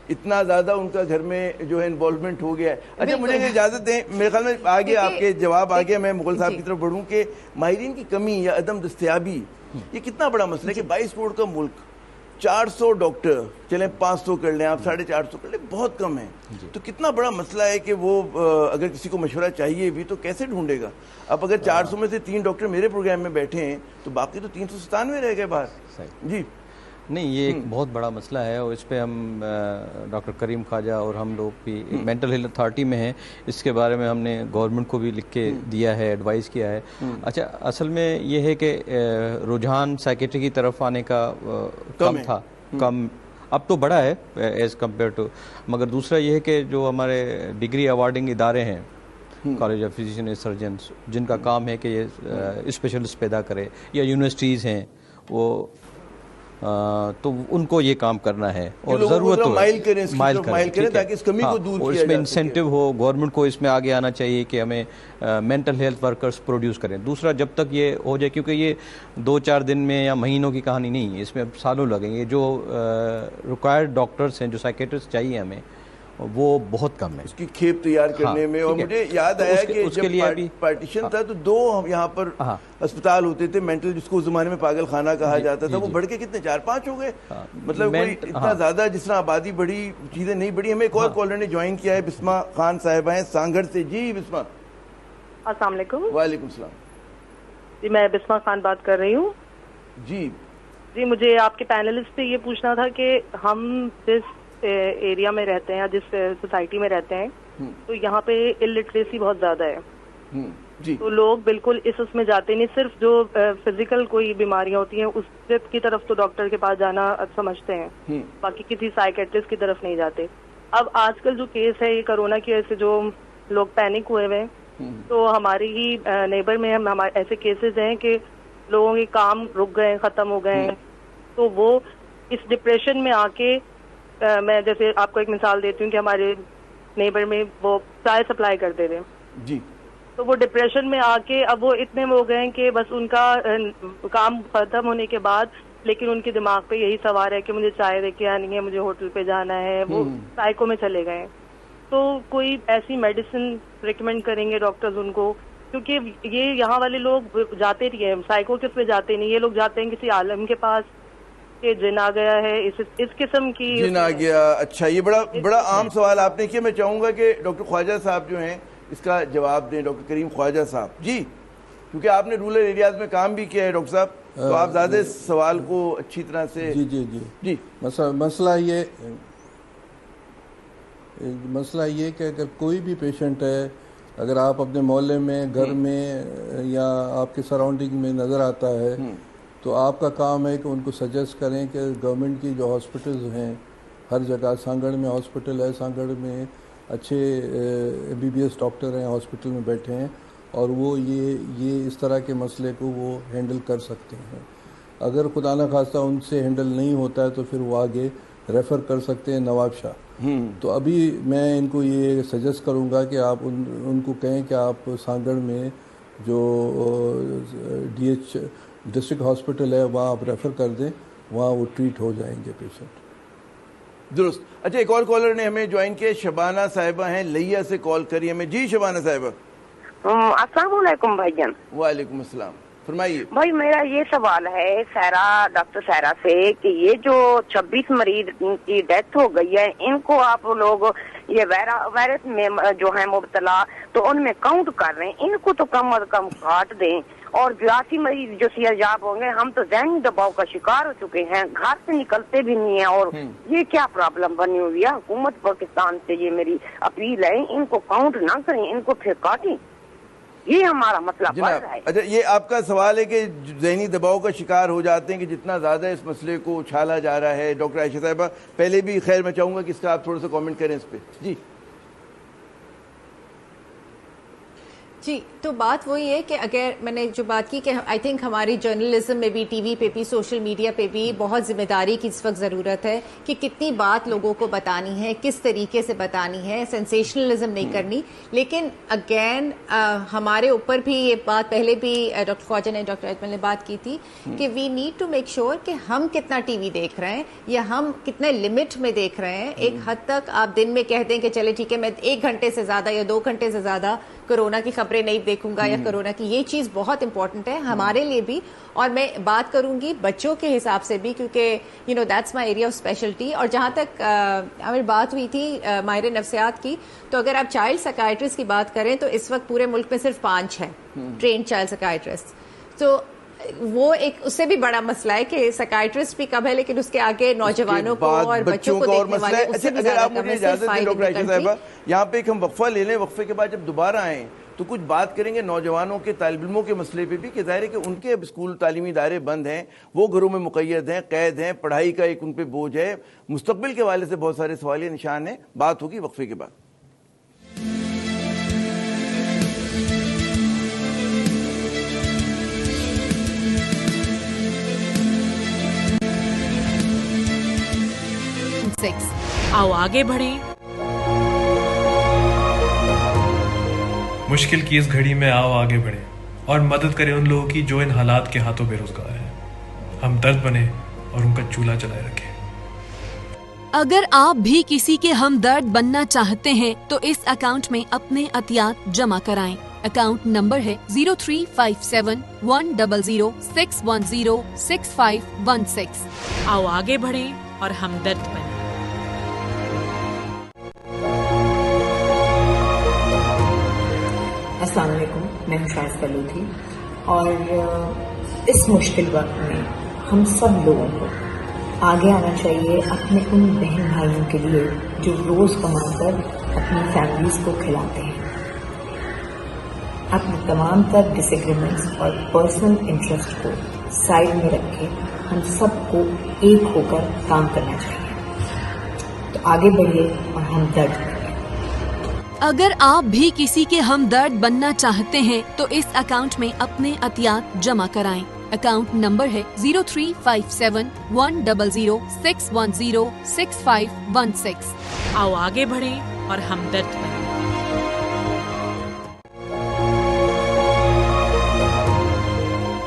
اتنا زیادہ ان کا گھر میں جو ہے انوالومنٹ ہو گیا ہے. اچھا مجھے اجازت دیں, میرے خیال میں آگے آپ کے جواب آگے میں مغل صاحب کی طرف بڑھوں کہ ماہرین کی کمی یا عدم دستیابی یہ کتنا بڑا مسئلہ ہے کہ 22 کروڑ کا ملک, 400 ڈاکٹر, چلیں 500 کر لیں آپ, 450 کر لیں, بہت کم ہے. تو کتنا بڑا مسئلہ ہے کہ وہ اگر کسی کو مشورہ چاہیے بھی تو کیسے ڈھونڈے گا. اب اگر 400 میں سے 3 ڈاکٹر میرے پروگرام میں بیٹھے ہیں تو باقی تو 397 رہ گئے باہر. جی نہیں, یہ ایک بہت بڑا مسئلہ ہے, اور اس پہ ہم ڈاکٹر کریم خواجہ اور ہم لوگ بھی مینٹل ہیلتھ اتھارٹی میں ہیں, اس کے بارے میں ہم نے گورنمنٹ کو بھی لکھ کے دیا ہے, ایڈوائز کیا ہے. اچھا اصل میں یہ ہے کہ رجحان سائیکیٹری کی طرف آنے کا کم اب تو بڑا ہے ایز کمپیئر ٹو, مگر دوسرا یہ ہے کہ جو ہمارے ڈگری ایوارڈنگ ادارے ہیں, college of physician and surgeons, جن کا کام ہے کہ یہ اسپیشلسٹ پیدا کرے, یا یونیورسٹیز ہیں وہ, تو ان کو یہ کام کرنا ہے, اور ضرورت ہو مائل کریں تاکہ اس کمی کو دور کیا جائے. اس میں انسینٹیو ہو, گورنمنٹ کو اس میں آگے آنا چاہیے کہ ہمیں مینٹل ہیلتھ ورکرز پروڈیوس کریں. دوسرا جب تک یہ ہو جائے, کیونکہ یہ 2-4 دن میں یا مہینوں کی کہانی نہیں ہے, اس میں اب سالوں لگیں گے. جو ریکوائرڈ ڈاکٹرز ہیں, جو سائیکسٹرسٹ چاہیے ہمیں, وہ بہت کم ہے اس کی کھیپ تیار کرنے میں. اور مجھے یاد آیا کہ جب پارٹیشن تھا تو 2 یہاں پر اسپتال ہوتے تھے مینٹل, جس کو اس زمانے میں پاگل خانہ کہا جاتا تھا, وہ بڑھ کے کتنے 4-5 ہو گئے. مطلب اتنا زیادہ جس طرح آبادی بڑی چیزیں نہیں بڑھی. ہمیں ایک اور کالر نے جوائن کیا ہے, بسما خان صاحبہ ہیں سانگھڑ سے. جی بسما. السلام علیکم. وعلیکم السلام. جی میں بسما خان بات کر رہی ہوں. جی مجھے آپ کے پینلسٹ سے یہ پوچھنا تھا کہ ہم جس ایریا میں رہتے ہیں, جس سوسائٹی میں رہتے ہیں, تو یہاں پہ الٹریسی بہت زیادہ ہے. تو لوگ بالکل اس میں جاتے نہیں, صرف جو فزیکل کوئی بیماریاں ہوتی ہیں اس کی طرف تو ڈاکٹر کے پاس جانا سمجھتے ہیں, باقی کسی سائیکیٹرسٹ کی طرف نہیں جاتے. اب آج کل جو کیس ہے یہ کرونا کی وجہ سے جو لوگ پینک ہوئے ہوئے ہیں, تو ہماری ہی نیبر میں ہمارے ایسے کیسز ہیں کہ لوگوں کے کام رک گئے, ختم ہو گئے ہیں. تو وہ اس ڈپریشن میں آ کے, میں جیسے آپ کو ایک مثال دیتی ہوں کہ ہمارے نیبر میں وہ چائے سپلائی کرتے تھے, جی, تو وہ ڈپریشن میں آ کے اب وہ اتنے ہو گئے ہیں کہ بس ان کا کام ختم ہونے کے بعد لیکن ان کے دماغ پہ یہی سوار ہے کہ مجھے چائے دے کے آنی ہے, مجھے ہوٹل پہ جانا ہے. وہ سائیکو میں چلے گئے ہیں. تو کوئی ایسی میڈیسن ریکمینڈ کریں گے ڈاکٹرز ان کو, کیونکہ یہ یہاں والے لوگ جاتے رہے ہیں, سائیکو کس پہ جاتے نہیں, یہ لوگ جاتے ہیں کسی عالم کے پاس کہ جن آ گیا ہے, اس قسم کی جن آ گیا. اچھا, یہ بڑا عام سوال آپ نے کیا. میں چاہوں گا کہ ڈاکٹر خواجہ صاحب جو ہیں اس کا جواب دیں. ڈاکٹر کریم خواجہ صاحب. جی, کیونکہ آپ نے رورل ایریاز میں کام بھی کیا ہے ڈاکٹر صاحب, تو آپ زیادہ سوال کو اچھی طرح سے. جی مسئلہ یہ کہ اگر کوئی بھی پیشنٹ ہے, اگر آپ اپنے محلے میں, گھر میں, یا آپ کے سراؤنڈنگ میں نظر آتا ہے تو آپ کا کام ہے کہ ان کو سجیسٹ کریں کہ گورنمنٹ کی جو ہاسپٹلز ہیں ہر جگہ، سانگڑ میں ہاسپٹل ہے، سانگڑ میں اچھے MBBS ڈاکٹر ہیں ہاسپٹل میں بیٹھے ہیں، اور وہ یہ اس طرح کے مسئلے کو وہ ہینڈل کر سکتے ہیں. اگر خدا نہ خواستہ ان سے ہینڈل نہیں ہوتا ہے تو پھر وہ آگے ریفر کر سکتے ہیں نواب شاہ. تو ابھی میں ان کو یہ سجیسٹ کروں گا کہ آپ ان کو کہیں کہ آپ سانگڑ میں جو DH ڈسٹرکٹ ہاسپٹل ہے وہاں آپ ریفر کر دیں، وہاں وہ ٹریٹ ہو جائیں گے پیشنٹ. درست. اچھا، ایک اور کالر نے ہمیں جوائن کیا، شبانہ صاحبہ ہیں لیا سے کال کری ہمیں. جی شبانہ صاحبہ. السلام علیکم بھائی جان. وعلیکم السلام، فرمائیے. بھائی میرا یہ سوال ہے ڈاکٹر سیرا سے کہ یہ جو 26 مریض کی ڈیتھ ہو گئی ہے، ان کو آپ لوگ یہ وائرس میں جو ہے مبتلا تو ان میں کاؤنٹ کر رہے ہیں، ان کو تو کم از کم کاٹ دیں. اور 82 مریض جو صحتیاب ہوں گے، ہم تو ذہنی دباؤ کا شکار ہو چکے ہیں، گھر سے نکلتے بھی نہیں ہیں. اور یہ کیا پرابلم بنی ہوئی ہے؟ حکومت پاکستان سے یہ میری اپیل ہے، ان کو کاؤنٹ نہ کریں، ان کو پھر کاٹیں. یہ ہمارا مسئلہ بڑھ رہا ہے. اچھا، یہ آپ کا سوال ہے کہ ذہنی دباؤ کا شکار ہو جاتے ہیں کہ جتنا زیادہ اس مسئلے کو اچھالا جا رہا ہے. ڈاکٹر عائشہ صاحبہ، پہلے بھی خیر میں چاہوں گا کہ اس کا آپ تھوڑا سا کامنٹ کریں اس پہ. جی، تو بات وہی ہے کہ اگر میں نے جو بات کی کہ آئی تھنک ہماری جرنلزم میں بھی، ٹی وی پہ بھی، سوشل میڈیا پہ بھی بہت ذمہ داری کی اس وقت ضرورت ہے کہ کتنی بات لوگوں کو بتانی ہے، کس طریقے سے بتانی ہے، سینسیشنلزم نہیں کرنی. لیکن اگین ہمارے اوپر بھی یہ بات پہلے بھی ڈاکٹر خواجہ نے، ڈاکٹر اجمل نے بات کی تھی کہ we need to make sure کہ ہم کتنا ٹی وی دیکھ رہے ہیں یا ہم کتنے لمٹ میں دیکھ رہے ہیں. ایک حد تک آپ دن میں کہتے ہیں کہ چلے ٹھیک ہے میں 1 گھنٹے سے زیادہ یا 2 گھنٹے سے زیادہ کرونا کی خبریں نہیں دیکھوں گا یا کرونا کی، یہ چیز بہت امپورٹنٹ ہے ہمارے لیے بھی. اور میں بات کروں گی بچوں کے حساب سے بھی، کیونکہ that's my area of speciality. اور جہاں تک ہماری بات ہوئی تھی ماہر نفسیات کی، تو اگر آپ چائلڈ سائیکائٹرسٹ کی بات کریں تو اس وقت پورے ملک میں صرف 5 ہیں ٹرینڈ چائلڈ سائیکائٹرسٹ. تو وہ ایک اس سے بھی بڑا مسئلہ ہے کہ سائیکائٹرسٹ بھی کم ہے، لیکن اس کے آگے نوجوانوں کو اور بچوں کو دیکھنے والے اس سے بھی زیادہ کم ہے. ڈاکٹر عائشہ صاحبہ، یہاں پہ ایک ہم وقفہ لے لیں، وقفے کے بعد جب دوبارہ آئیں تو کچھ بات کریں گے نوجوانوں کے، طالب علموں کے مسئلے پہ بھی، کہ ظاہر ہے کہ ان کے اب اسکول تعلیمی ادارے بند ہیں، وہ گھروں میں مقید ہیں، قید ہیں، پڑھائی کا ایک ان پہ بوجھ ہے، مستقبل کے حوالے سے بہت سارے سوالیہ نشان ہیں. بات ہوگی وقفے کے بعد. آؤ آگے بڑھیں. مشکل کی اس گھڑی میں آؤ آگے بڑھیں اور مدد کریں ان لوگوں کی جو ان حالات کے ہاتھوں بے روزگار ہیں. ہم درد بنیں اور ان کا چولہا جلائے رکھیں. اگر آپ بھی کسی کے ہمدرد بننا چاہتے ہیں تو اس اکاؤنٹ میں اپنے عطیات جمع کرائیں. اکاؤنٹ نمبر ہے 0357-100-610-6516. آؤ آگے بڑھیں اور ہمدرد بنیں. السلام علیکم، میں ہوں شائستہ لودھی، اور اس مشکل وقت میں ہم سب لوگوں کو آگے آنا چاہیے اپنے ان بہن بھائیوں کے لیے جو روز کما کر اپنی فیملیز کو کھلاتے ہیں. اپنے تمام تر ڈس ایگریمنٹس اور پرسنل انٹرسٹ کو سائڈ میں رکھ کے ہم سب کو ایک ہو کر کام کرنا چاہیے. تو آگے بڑھیے اور ہم درد. اگر آپ بھی کسی کے ہمدرد بننا چاہتے ہیں تو اس اکاؤنٹ میں اپنے عطیات جمع کرائیں. اکاؤنٹ نمبر ہے 0357-100-610-6516. آؤ آگے بڑھیں اور ہمدرد بنیں.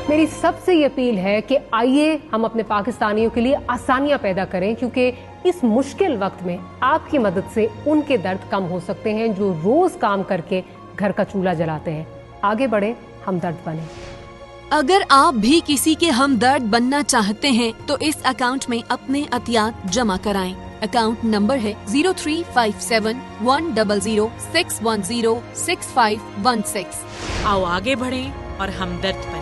میری سب سے یہ اپیل ہے کہ آئیے ہم اپنے پاکستانیوں کے لیے آسانیاں پیدا کریں، کیونکہ اس مشکل وقت میں آپ کی مدد سے ان کے درد کم ہو سکتے ہیں جو روز کام کر کے گھر کا چولہا جلاتے ہیں. آگے بڑھیں، ہمدرد بنیں. اگر آپ بھی کسی کے ہمدرد بننا چاہتے ہیں تو اس اکاؤنٹ میں اپنے عطیات جمع کرائیں. اکاؤنٹ نمبر ہے 0357-100-610-6516. آؤ آگے بڑھیں اور ہمدرد بنیں.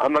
I'm a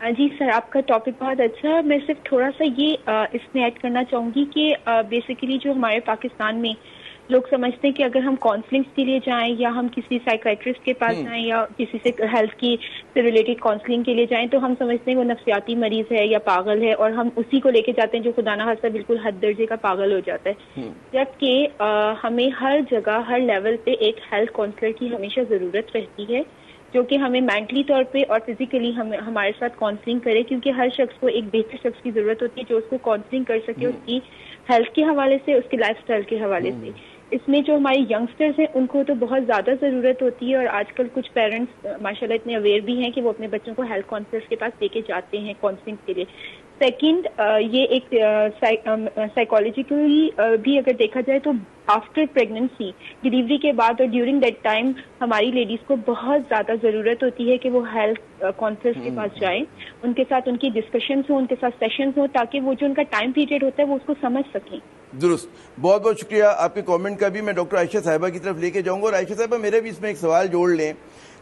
جی سر، آپ کا ٹاپک بہت اچھا ہے. میں صرف تھوڑا سا یہ اس میں ایڈ کرنا چاہوں گی کہ بیسیکلی جو ہمارے پاکستان میں لوگ سمجھتے ہیں کہ اگر ہم کاؤنسلنگس کے لیے جائیں یا ہم کسی سائیکیٹرسٹ کے پاس جائیں یا کسی سے ہیلتھ کی سے ریلیٹڈ کاؤنسلنگ کے لیے جائیں تو ہم سمجھتے ہیں وہ نفسیاتی مریض ہے یا پاگل ہے اور ہم اسی کو لے کے جاتے ہیں جو خدا نخواستہ بالکل حد درجے کا پاگل ہو جاتا ہے. جبکہ ہمیں ہر جگہ ہر لیول پہ ایک ہیلتھ کاؤنسلر کی ہمیشہ ضرورت رہتی ہے جو کہ ہمیں مینٹلی طور پہ اور فزیکلی ہمارے ساتھ کاؤنسلنگ کرے، کیونکہ ہر شخص کو ایک بہتر شخص کی ضرورت ہوتی ہے جو اس کو کاؤنسلنگ کر سکے اس کی ہیلتھ کے حوالے سے، اس کی لائف سٹائل کے حوالے سے. اس میں جو ہماری ینگسٹرز ہیں ان کو تو بہت زیادہ ضرورت ہوتی ہے اور آج کل کچھ پیرنٹس ماشاءاللہ اتنے اویئر بھی ہیں کہ وہ اپنے بچوں کو ہیلتھ کاؤنسلرز کے پاس لے کے جاتے ہیں کاؤنسلنگ کے لیے. سیکنڈ، یہ ایک سائیکالوجیکلی بھی اگر دیکھا جائے تو آفٹر پریگننسی، ڈلیوری کے بعد اور ڈیورنگ دیٹ ٹائم ہماری لیڈیز کو بہت زیادہ ضرورت ہوتی ہے کہ وہ ہیلتھ کاؤنسلرز کے پاس جائیں، ان کے ساتھ ان کی ڈسکشنز ہوں، ان کے ساتھ سیشنز ہوں، تاکہ وہ جو ان کا ٹائم پیریڈ ہوتا ہے وہ اس کو سمجھ سکیں. درست. بہت بہت شکریہ آپ کے کامنٹ کا بھی. میں ڈاکٹر عائشہ صاحبہ کی طرف لے کے جاؤں گا. اور عائشہ صاحبہ میرے بھی اس میں ایک سوال جوڑ لیں.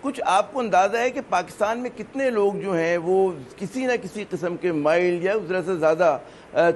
کچھ آپ کو اندازہ ہے کہ پاکستان میں کتنے لوگ جو ہیں وہ کسی نہ کسی قسم کے مائلڈ یا ذرا سے زیادہ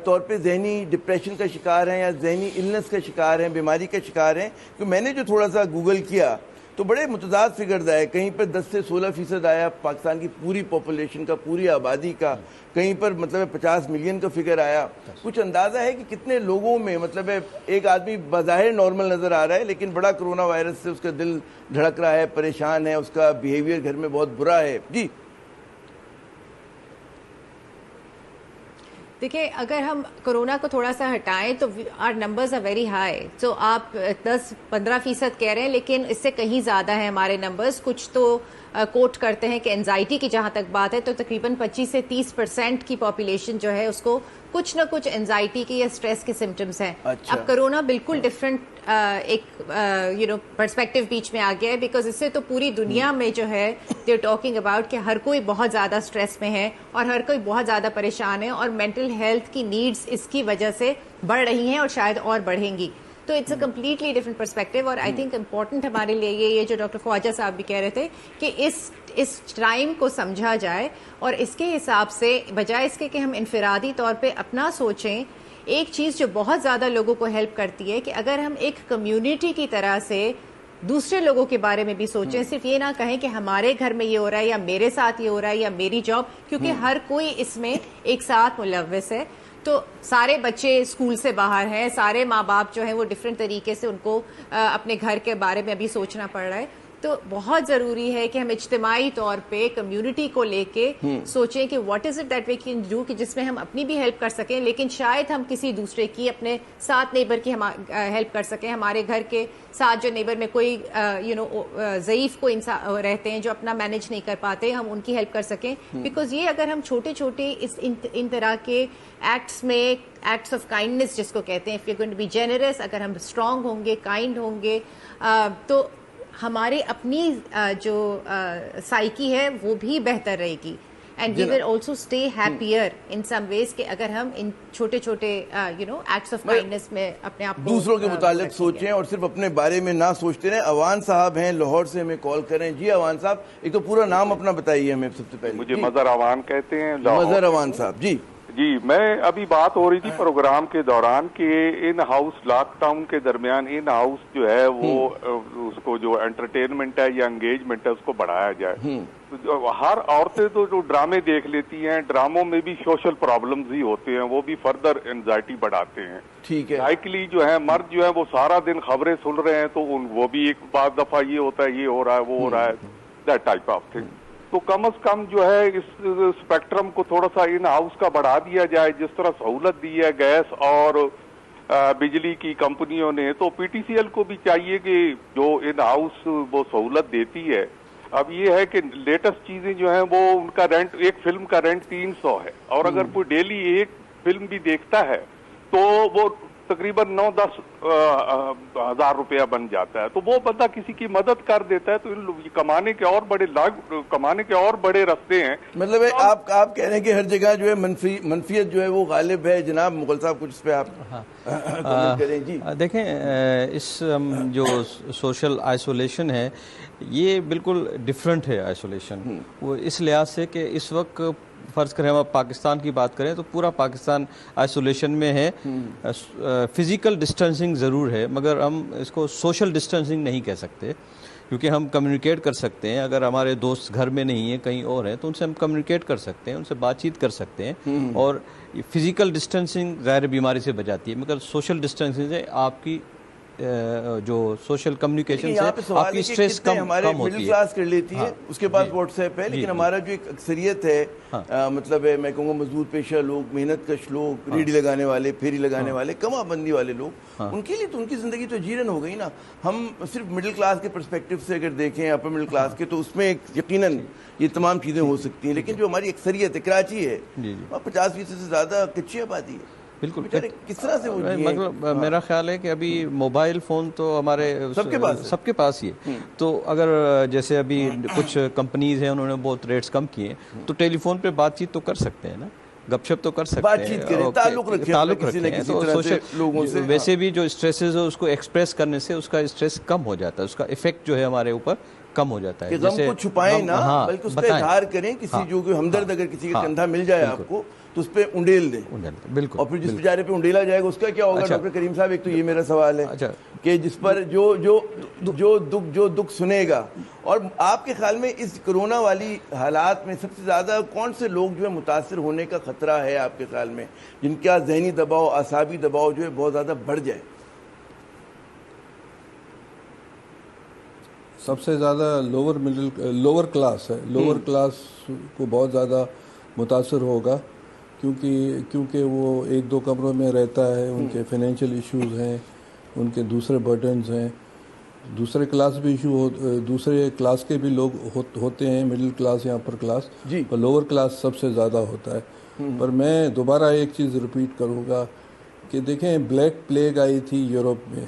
طور پہ ذہنی ڈپریشن کا شکار ہیں یا ذہنی النس کا شکار ہیں، بیماری کا شکار ہیں؟ کیونکہ میں نے جو تھوڑا سا گوگل کیا تو بڑے متضاد فگرز آئے. کہیں پر 10 سے 16% آیا پاکستان کی پوری پاپولیشن کا، پوری آبادی کا. کہیں پر مطلب 50 ملین کا فگر آیا. کچھ اندازہ ہے کہ کتنے لوگوں میں مطلب ایک آدمی بظاہر نارمل نظر آ رہا ہے لیکن بڑا کرونا وائرس سے اس کا دل دھڑک رہا ہے، پریشان ہے، اس کا بیہیویئر گھر میں بہت برا ہے؟ جی دیکھیں، اگر ہم کورونا کو تھوڑا سا ہٹائیں تو our numbers are very high. تو آپ 10-15% کہہ رہے ہیں لیکن اس سے کہیں زیادہ ہیں ہمارے نمبرز. کچھ تو کوٹ کرتے ہیں کہ انزائٹی کی جہاں تک بات ہے تو تقریباً 25 سے 30% کی پاپولیشن جو ہے اس کو کچھ نہ کچھ انزائٹی کی یا اسٹریس کے سمٹمز ہیں. اب کرونا بالکل ڈفرینٹ ایک پرسپیکٹو بیچ میں آ گیا ہے، بیکاز اس سے تو پوری دنیا میں جو ہے دے آر ٹاکنگ اباؤٹ کہ ہر کوئی بہت زیادہ اسٹریس میں ہے اور ہر کوئی بہت زیادہ پریشان ہے اور مینٹل ہیلتھ کی نیڈز اس کی وجہ سے بڑھ رہی ہیں اور شاید اور بڑھیں گی. تو it's a completely different perspective. اور آئی تھنک امپورٹنٹ ہمارے لیے یہ جو ڈاکٹر خواجہ صاحب بھی کہہ رہے تھے کہ اس ٹائم کو سمجھا جائے اور اس کے حساب سے بجائے اس کے کہ ہم انفرادی طور پہ اپنا سوچیں. ایک چیز جو بہت زیادہ لوگوں کو ہیلپ کرتی ہے کہ اگر ہم ایک کمیونٹی کی طرح سے دوسرے لوگوں کے بارے میں بھی سوچیں، صرف یہ نہ کہیں کہ ہمارے گھر میں یہ ہو رہا ہے یا میرے ساتھ یہ ہو رہا ہے یا میری جاب، کیونکہ ہر کوئی اس میں ایک ساتھ ملوث ہے. تو سارے بچے اسکول سے باہر ہیں، سارے ماں باپ جو ہیں وہ ڈفرینٹ طریقے سے ان کو اپنے گھر کے بارے میں ابھی سوچنا پڑ رہا ہے. تو بہت ضروری ہے کہ ہم اجتماعی طور پہ کمیونٹی کو لے کے سوچیں کہ what is it that we can do, کہ جس میں ہم اپنی بھی ہیلپ کر سکیں لیکن شاید ہم کسی دوسرے کی، اپنے ساتھ نیبر کی ہیلپ کر سکیں. ہمارے گھر کے ساتھ جو نیبر میں کوئی ضعیف کوئی انسان رہتے ہیں جو اپنا مینیج نہیں کر پاتے، ہم ان کی ہیلپ کر سکیں. بیکاز یہ اگر ہم چھوٹے چھوٹے ان طرح کے ایکٹس میں، ایکٹس آف کائنڈنس جس کو کہتے ہیں، if you going to be generous, اگر ہم اسٹرانگ ہوں گے، کائنڈ ہوں گے، تو ہمارے اپنی جو سائیکی ہے وہ بھی بہتر رہے گی. And we will also stay happier in some ways کہ اگر ہم ان چھوٹے چھوٹے ایکٹس آف کائنڈنس میں اپنے آپ کو دوسروں کے متعلق سوچیں اور صرف اپنے بارے میں نہ سوچتے رہیں. اوان صاحب ہیں لاہور سے، ہمیں کال کریں. جی اوان صاحب، ایک تو پورا نام اپنا بتائیے ہمیں سب سے پہلے. مجھے مظہر اوان کہتے ہیں. مظہر اوان صاحب جی میں ابھی بات ہو رہی تھی پروگرام کے دوران کہ ان ہاؤس لاک ڈاؤن کے درمیان ان ہاؤس جو ہے وہ اس کو جو انٹرٹینمنٹ ہے یا انگیجمنٹ ہے اس کو بڑھایا جائے. ہر عورتیں تو جو ڈرامے دیکھ لیتی ہیں، ڈراموں میں بھی سوشل پرابلمز ہی ہوتے ہیں، وہ بھی فردر انزائٹی بڑھاتے ہیں. ٹھیک ہے. سائیکلی جو ہے مرد جو ہے وہ سارا دن خبریں سن رہے ہیں تو وہ بھی ایک بعض دفعہ یہ ہوتا ہے، یہ ہو رہا ہے، وہ ہو رہا ہے، دیٹ ٹائپ آف تھنگ. تو کم از کم جو ہے اس اسپیکٹرم کو تھوڑا سا ان ہاؤس کا بڑھا دیا جائے. جس طرح سہولت دی ہے گیس اور بجلی کی کمپنیوں نے، تو پی ٹی سی ایل کو بھی چاہیے کہ جو ان ہاؤس وہ سہولت دیتی ہے. اب یہ ہے کہ لیٹسٹ چیزیں جو ہیں وہ ان کا رینٹ، ایک فلم کا رینٹ 300 ہے اور اگر کوئی ڈیلی ایک فلم بھی دیکھتا ہے تو وہ تقریباً 9-10 ہزار روپیہ بن جاتا ہے. تو وہ بندہ کسی کی مدد کر دیتا ہے. تو کمانے کے اور بڑے راستے ہیں. مطلب آپ کہہ رہے ہیں کہ ہر جگہ جو ہے منفیت جو ہے وہ غالب ہے. جناب مغل صاحب کچھ اس پہ آپ کریں. جی دیکھیں، اس جو سوشل آئسولیشن ہے یہ بالکل ڈیفرنٹ ہے آئسولیشن. وہ اس لحاظ سے کہ اس وقت فرض کریں ہم اب پاکستان کی بات کریں تو پورا پاکستان آئسولیشن میں ہے. فزیکل ڈسٹینسنگ ضرور ہے مگر ہم اس کو سوشل ڈسٹینسنگ نہیں کہہ سکتے, کیونکہ ہم کمیونیکیٹ کر سکتے ہیں. اگر ہمارے دوست گھر میں نہیں ہیں, کہیں اور ہیں, تو ان سے ہم کمیونیکیٹ کر سکتے ہیں, ان سے بات چیت کر سکتے ہیں. اور فزیکل ڈسٹینسنگ ظاہر بیماری سے بچاتی ہے, مگر سوشل ڈسٹینسنگ سے آپ کی جو سوشل کمیونیکیشن سے آپ کی سٹریس کم ہوتی مڈل کلاس کر لیتی ہے, اس کے پاس واٹس ایپ ہے, لیکن ہمارا جو ایک اکثریت ہے, مطلب میں کہوں گا مزدور پیشہ لوگ, محنت کش لوگ, ریڑھی لگانے والے, پھیری لگانے والے, کما بندی والے لوگ, ان کے لیے تو ان کی زندگی تو جیرن ہو گئی نا. ہم صرف مڈل کلاس کے پرسپیکٹو سے اگر دیکھیں, اپر مڈل کلاس کے, تو اس میں یقیناً یہ تمام چیزیں ہو سکتی ہیں. لیکن جو ہماری اکثریت ہے, کراچی ہے, 50% سے زیادہ کچی آبادی ہے. بالکل, کس طرح سے مطلب میرا خیال ہے کہ ابھی موبائل فون تو ہمارے سب کے پاس ہی ہے. تو اگر جیسے ابھی کچھ کمپنیز ہیں انہوں نے بہت ریٹس کم کیے, تو ٹیلی فون پہ بات چیت تو کر سکتے ہیں نا, گپ شپ تو کر سکتے ہیں, تعلق رکھیں. تو سوشل ویسے بھی جو اسٹریسز ہے اس کو ایکسپریس کرنے سے اس کا اسٹریس کم ہو جاتا ہے, اس کا افیکٹ جو ہے ہمارے اوپر کم ہو جاتا ہے. غم کو چھپائیں نہ, بلکہ اس پہ اظہار کریں. کسی جو ہمدرد اگر کسی کا کندھا مل جائے آپ کو تو اس پہ انڈیل دیں. بالکل. اور پھر جس بیچارے پہ انڈیلا جائے گا اس کا کیا ہوگا ڈاکٹر کریم صاحب؟ ایک تو یہ میرا سوال ہے کہ جس پر جو دکھ سنے گا. اور آپ کے خیال میں اس کرونا والی حالات میں سب سے زیادہ کون سے لوگ جو ہے متاثر ہونے کا خطرہ ہے آپ کے خیال میں, جن کا ذہنی دباؤ, اعصابی دباؤ جو ہے بہت زیادہ بڑھ جائے؟ سب سے زیادہ لوور کلاس ہے. لوور کلاس کو بہت زیادہ متاثر ہوگا, کیونکہ وہ ایک دو کمروں میں رہتا ہے, ان کے فائنینشیل ایشوز ہیں, ان کے دوسرے برڈنز ہیں. دوسرے کلاس کے بھی لوگ ہوتے ہیں, مڈل کلاس یا اپر کلاس, پر لوور کلاس سب سے زیادہ ہوتا ہے. پر میں دوبارہ ایک چیز ریپیٹ کروں گا کہ دیکھیں, بلیک پلیگ آئی تھی یورپ میں,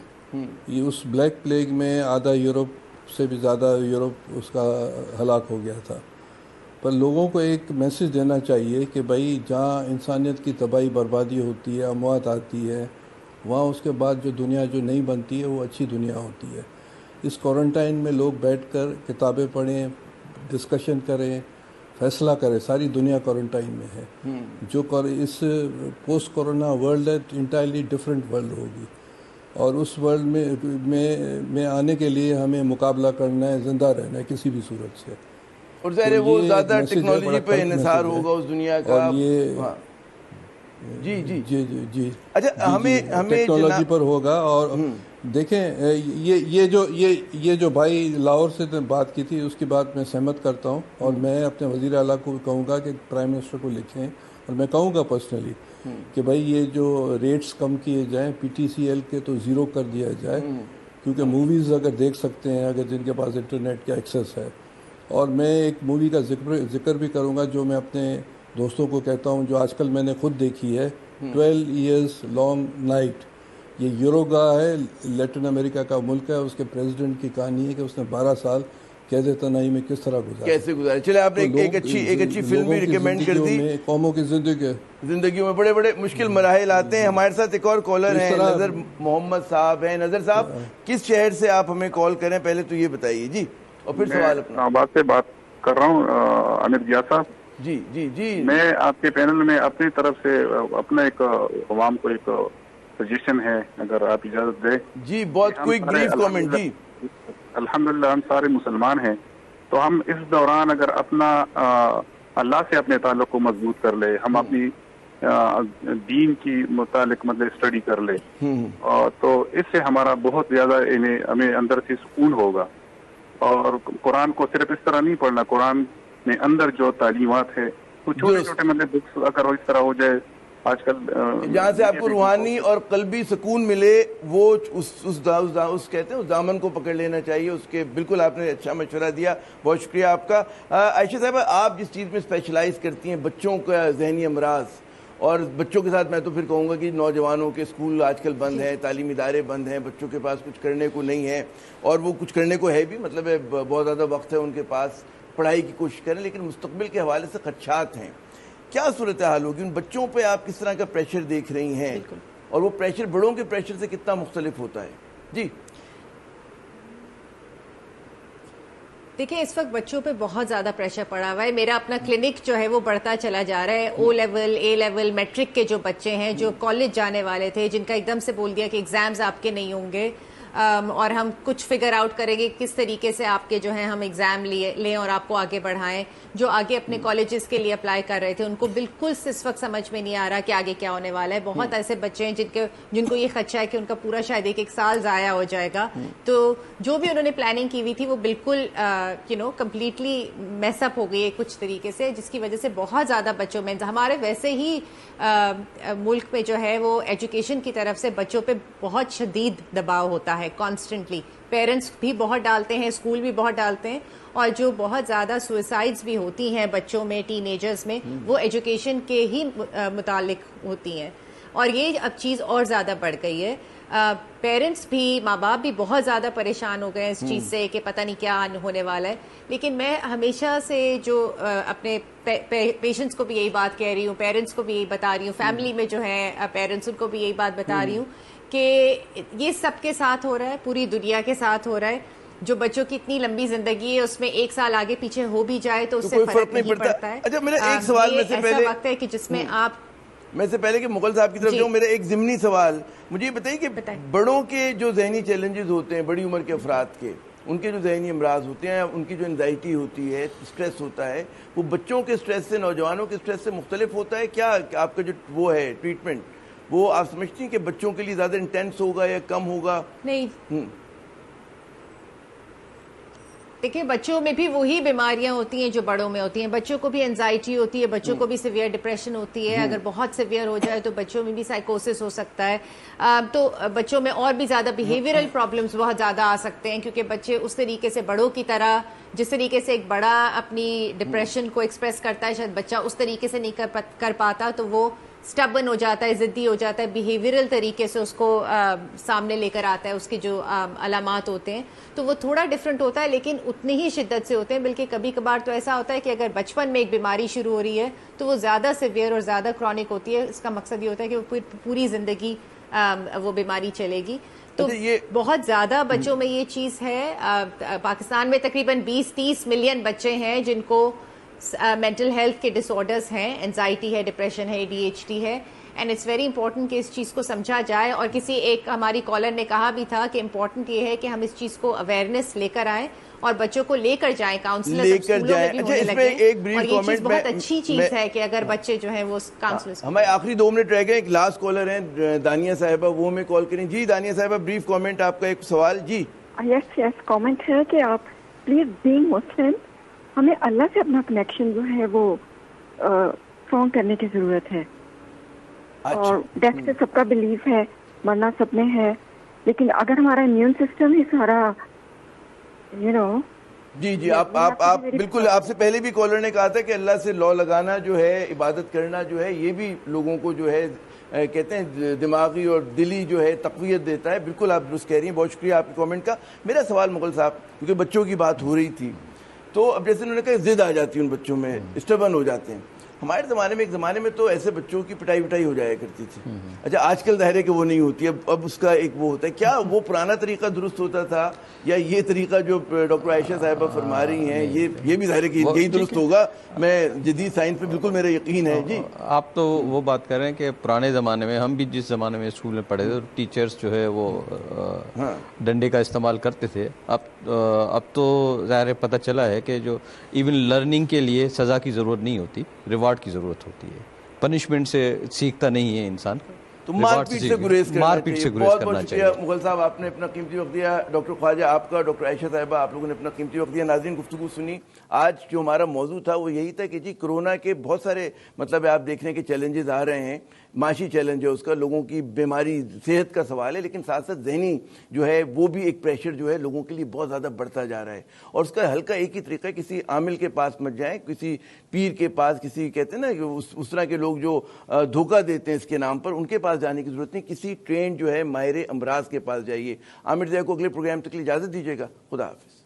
یہ اس بلیک پلیگ میں آدھا یورپ سے بھی زیادہ یورپ اس کا ہلاک ہو گیا تھا. پر لوگوں کو ایک میسج دینا چاہیے کہ بھائی جہاں انسانیت کی تباہی بربادی ہوتی ہے, اموات آتی ہے, وہاں اس کے بعد جو دنیا جو نہیں بنتی ہے وہ اچھی دنیا ہوتی ہے. اس کوارنٹائن میں لوگ بیٹھ کر کتابیں پڑھیں, ڈسکشن کریں, فیصلہ کریں. ساری دنیا کوارنٹائن میں ہے. جو اس پوسٹ کورونا ورلڈ ہے انٹائرلی ڈفرینٹ ورلڈ ہوگی, اور اس ورلڈ میں آنے کے لیے ہمیں مقابلہ کرنا ہے, زندہ رہنا ہے کسی بھی صورت سے. اور ظاہر ہے وہ زیادہ ٹیکنالوجی پہ انحصار ہوگا اس دنیا کا. اور یہ جی اچھا ہمیں ٹیکنالوجی پر ہوگا. اور دیکھیں یہ جو بھائی لاہور سے بات کی تھی اس کی بات میں سہمت کرتا ہوں, اور میں اپنے وزیر اعلیٰ کو کہوں گا کہ پرائم منسٹر کو لکھیں, اور میں کہوں گا پرسنلی کہ بھائی یہ جو ریٹس کم کیے جائیں, پی ٹی سی ایل کے تو زیرو کر دیا جائے, کیونکہ موویز اگر دیکھ سکتے ہیں اگر جن کے پاس انٹرنیٹ کا ایکسیس ہے. اور میں ایک مووی کا ذکر بھی کروں گا جو میں اپنے دوستوں کو کہتا ہوں, جو آج کل میں نے خود دیکھی ہے, 12 years long night. یہ یوروگا ہے, لیٹن امریکہ کا ملک ہے. اس کے پریزیڈنٹ کی کہانی ہے کہ اس نے 12 سال قید تنہائی میں کس طرح گزارے. چلے آپ نے ایک اچھی فلم بھی ریکمینڈ کر دی. قوموں کی زندگیوں میں بڑے بڑے مشکل مراحل آتے ہیں. ہمارے ساتھ ایک اور کالر ہیں, نظر محمد صاحب ہیں. نظر صاحب کس شہر سے آپ ہمیں کال کریں, پہلے تو یہ بتائیے جی, اور پھر سوال اپنا. آباد سے بات کر رہا ہوں, عامر ضیاء صاحب. جی میں آپ کے پینل میں اپنی طرف سے اپنا ایک عوام کو ایک سجیشن ہے, اگر آپ اجازت دیں. جی بہت کوئک بریف کامنٹ. جی الحمدللہ ہم سارے مسلمان ہیں, تو ہم اس دوران اگر اپنا اللہ سے اپنے تعلق کو مضبوط کر لے, ہم اپنی دین کی متعلق مطلب اسٹڈی کر لے, تو اس سے ہمارا بہت زیادہ ہمیں اندر سے سکون ہوگا. اور قرآن کو صرف اس طرح نہیں پڑھنا, قرآن میں اندر جو تعلیمات ہے وہ چھوٹے چھوٹے مطلب بکس اگر اس طرح ہو جائے آج کل جہاں سے آپ کو روحانی اور قلبی سکون ملے, وہ اس کہتے ہیں اس دامن کو پکڑ لینا چاہیے. اس کے بالکل آپ نے اچھا مشورہ دیا, بہت شکریہ آپ کا. عائشہ صاحبہ, آپ جس چیز میں اسپیشلائز کرتی ہیں, بچوں کا ذہنی امراض, اور بچوں کے ساتھ میں تو پھر کہوں گا کہ نوجوانوں کے اسکول آج کل بند ہیں, تعلیمی ادارے بند ہیں, بچوں کے پاس کچھ کرنے کو نہیں ہے, اور وہ کچھ کرنے کو ہے بھی, مطلب بہت زیادہ وقت ہے ان کے پاس, پڑھائی کی کوشش کریں, لیکن مستقبل کے حوالے سے خدشات ہیں. کیا صورتحال ہوگی ان بچوں پہ, آپ کس طرح کا پریشر دیکھ رہی ہیں, اور وہ پریشر بڑوں کے پریشر سے کتنا مختلف ہوتا ہے؟ جی دیکھیں اس وقت بچوں پہ بہت زیادہ پریشر پڑا ہوا ہے. میرا اپنا کلینک جو ہے وہ بڑھتا چلا جا رہا ہے. او لیول اے لیول میٹرک کے جو بچے ہیں جو کالج جانے والے تھے, جن کا ایک دم سے بول دیا کہ ایگزامز آپ کے نہیں ہوں گے اور ہم کچھ فگر آؤٹ کریں گے کس طریقے سے آپ کے جو ہیں ہم ایگزام لیں اور آپ کو آگے بڑھائیں. جو آگے اپنے کالجز کے لیے اپلائی کر رہے تھے ان کو بالکل اس وقت سمجھ میں نہیں آ رہا کہ آگے کیا ہونے والا ہے. بہت ایسے بچے ہیں جن کو یہ خدشہ ہے کہ ان کا پورا شاید ایک سال ضائع ہو جائے گا. تو جو بھی انہوں نے پلاننگ کی ہوئی تھی وہ بالکل کمپلیٹلی میس اپ ہو گئی ہے کچھ طریقے سے, جس کی وجہ سے بہت زیادہ بچوں میں, ہمارے ویسے ہی ملک میں جو ہے وہ ایجوکیشن کی طرف سے بچوں پہ بہت شدید دباؤ ہوتا ہے کانسٹنٹلی. پیرنٹس بھی بہت ڈالتے ہیں, اسکول بھی بہت ڈالتے ہیں, اور جو بہت زیادہ سوئسائڈز بھی ہوتی ہیں بچوں میں, ٹین ایجرز میں, وہ ایجوکیشن کے ہی متعلق ہوتی ہیں. اور یہ اب چیز اور زیادہ بڑھ گئی ہے. پیرنٹس بھی, ماں باپ بھی بہت زیادہ پریشان ہو گئے اس چیز سے کہ پتہ نہیں کیا ہونے والا ہے. لیکن میں ہمیشہ سے جو اپنے پیشنٹس کو بھی یہی بات کہہ رہی ہوں, پیرنٹس کو بھی یہی بتا رہی ہوں, فیملی میں جو ہے پیرنٹس ان کو بھی یہی بات بتا رہی ہوں کہ یہ سب کے ساتھ ہو رہا ہے, پوری دنیا کے ساتھ ہو رہا ہے. جو بچوں کی اتنی لمبی زندگی ہے اس میں ایک سال آگے پیچھے ہو بھی جائے تو اس سے فرق نہیں پڑتا ہے. اچھا میرا ایک سوال میں سے پہلے, ایسا وقت ہے کہ جس میں آپ, میں سے پہلے کہ مغل صاحب کی طرف جاؤں, میرا ایک ضمنی سوال مجھے یہ بتائیے کہ بڑوں کے جو ذہنی چیلنجز ہوتے ہیں, بڑی عمر کے افراد کے, ان کے جو ذہنی امراض ہوتے ہیں, ان کی جو انزائٹی ہوتی ہے, اسٹریس ہوتا ہے, وہ بچوں کے اسٹریس سے, نوجوانوں کے اسٹریس سے مختلف ہوتا ہے کیا؟ آپ کا جو وہ ہے ٹریٹمنٹ, وہ آپ سمجھتی ہیں کہ بچوں کے لیے زیادہ انٹینس ہوگا یا کم ہوگا؟ نہیں, دیکھیں بچوں میں بھی وہی بیماریاں ہوتی ہیں جو بڑوں میں ہوتی ہیں. بچوں کو بھی انزائٹی ہوتی ہے, بچوں کو بھی سیویئر ڈپریشن ہوتی ہے. اگر بہت سیویئر ہو جائے تو بچوں میں بھی سائیکوسس ہو سکتا ہے. تو بچوں میں اور بھی زیادہ بیہیویئرل پرابلمز بہت زیادہ آ سکتے ہیں, کیونکہ بچے اس طریقے سے بڑوں کی طرح, جس طریقے سے ایک بڑا اپنی ڈپریشن کو ایکسپریس کرتا ہے, شاید بچہ اس طریقے سے نہیں کر پاتا, تو وہ سٹبن ہو جاتا ہے, ضدی ہو جاتا ہے, بیہیویئرل طریقے سے اس کو سامنے لے کر آتا ہے, اس کے جو علامات ہوتے ہیں تو وہ تھوڑا ڈفرینٹ ہوتا ہے, لیکن اتنی ہی شدت سے ہوتے ہیں. بلکہ کبھی کبھار تو ایسا ہوتا ہے کہ اگر بچپن میں ایک بیماری شروع ہو رہی ہے تو وہ زیادہ سیویئر اور زیادہ کرونک ہوتی ہے. اس کا مقصد یہ ہوتا ہے کہ وہ پوری زندگی وہ بیماری چلے گی. تو بہت زیادہ بچوں میں یہ چیز ہے. پاکستان میں تقریباً 20-30 ملین بچے ہیں جن کو مینٹل ہیلتھ کے ڈس آرڈرز ہیں, انزائٹی ہے, ڈپریشن ہے, ADHD ہے. اینڈ اٹس ویری امپورٹنٹ کہ اس چیز کو سمجھا جائے. اور کسی ایک ہماری کالر نے کہا بھی تھا کہ امپورٹنٹ یہ ہے کہ ہم اس چیز کو اویئرنیس لے کر آئیں اور بچوں کو لے کر جائیں, کاؤنسلر اسکولوں میں بھی ہونے لگے. اور یہ چیز بہت اچھی چیز ہے کہ اگر بچے جو ہیں وہ کاؤنسلر. ہمارے آخری 2 منٹ رہ گئے, ایک لاسٹ کالر ہیں دانیہ صاحبہ, وہ ہمیں کال کریں. جی دانیہ صاحبہ, بریف کامنٹ, آپ کا ایک سوال. جی یس کامنٹ ہے کہ آپ پلیز بینگ مسلم ہمیں اللہ سے اپنا کنیکشن جو ہے وہ اسٹرانگ کرنے کی ضرورت ہے. اور ڈیتھ سے سب کا بلیف ہے, مرنا سب میں ہے, لیکن اگر ہمارا امیون سسٹم ہی سارا جی آپ بالکل, آپ سے پہلے بھی کالر نے کہا تھا کہ اللہ سے لا لگانا جو ہے, عبادت کرنا جو ہے, یہ بھی لوگوں کو جو ہے کہتے ہیں دماغی اور دلی جو ہے تقویت دیتا ہے. بالکل آپ درست کہہ رہی ہیں, بہت شکریہ آپ کے کامنٹ کا. میرا سوال مغل صاحب, کیونکہ بچوں کی بات ہو رہی تھی, تو اب جیسے انہوں نے کہا ضد آ جاتی ہے ان بچوں میں, اسٹبن ہو جاتے ہیں. ہمارے زمانے میں, ایک زمانے میں تو ایسے بچوں کی پٹائی وٹائی ہو جایا کرتی تھی. اچھا آج کل ظاہر ہے کہ وہ نہیں ہوتی, اب اس کا ایک وہ ہوتا ہے. کیا وہ پرانا طریقہ درست ہوتا تھا, یا یہ طریقہ جو ڈاکٹر عائشہ صاحبہ فرما رہی ہیں یہ بھی ظاہر ہے کہ یہی درست ہوگا؟ میں جدید سائنس پہ بالکل میرا یقین ہے. جی آپ تو وہ بات کر رہے ہیں کہ پرانے زمانے میں, ہم بھی جس زمانے میں اسکول میں پڑھے تھے, ٹیچرز جو ہے وہ ڈنڈے کا استعمال کرتے تھے. اب تو ظاہر پتہ چلا ہے کہ جو ایون لرننگ کے لیے سزا کی ضرورت نہیں ہوتی, ریوارڈ کی ضرورت ہوتی ہے. پنشمنٹ سے سیکھتا نہیں ہے انسان, تو مار پیٹ سے گریز کرنا چاہیے. بہت بہت شکریہ مغل صاحب, آپ نے اپنا قیمتی وقت دیا. ڈاکٹر خواجہ آپ کا, ڈاکٹر عائشہ صاحبہ آپ لوگوں نے اپنا قیمتی وقت دیا. ناظرین گفتگو سنی. آج جو ہمارا موضوع تھا وہ یہی تھا کہ جی کرونا کے بہت سارے مطلب آپ دیکھ رہے ہیں کہ چیلنجز آ رہے ہیں. معاشی چیلنج ہے اس کا, لوگوں کی بیماری, صحت کا سوال ہے, لیکن ساتھ ساتھ ذہنی جو ہے وہ بھی ایک پریشر جو ہے لوگوں کے لیے بہت زیادہ بڑھتا جا رہا ہے. اور اس کا حل کا ایک ہی طریقہ ہے, کسی عامل کے پاس مت جائیں, کسی پیر کے پاس, کسی کہتے ہیں نا کہ اس طرح کے لوگ جو دھوکہ دیتے ہیں اس کے نام پر, ان کے پاس جانے کی ضرورت نہیں. کسی ٹرینڈ جو ہے ماہر امراض کے پاس جائیے. عامر ضیاء کو اگلے پروگرام تک کے لیے اجازت دیجیے گا. خدا حافظ.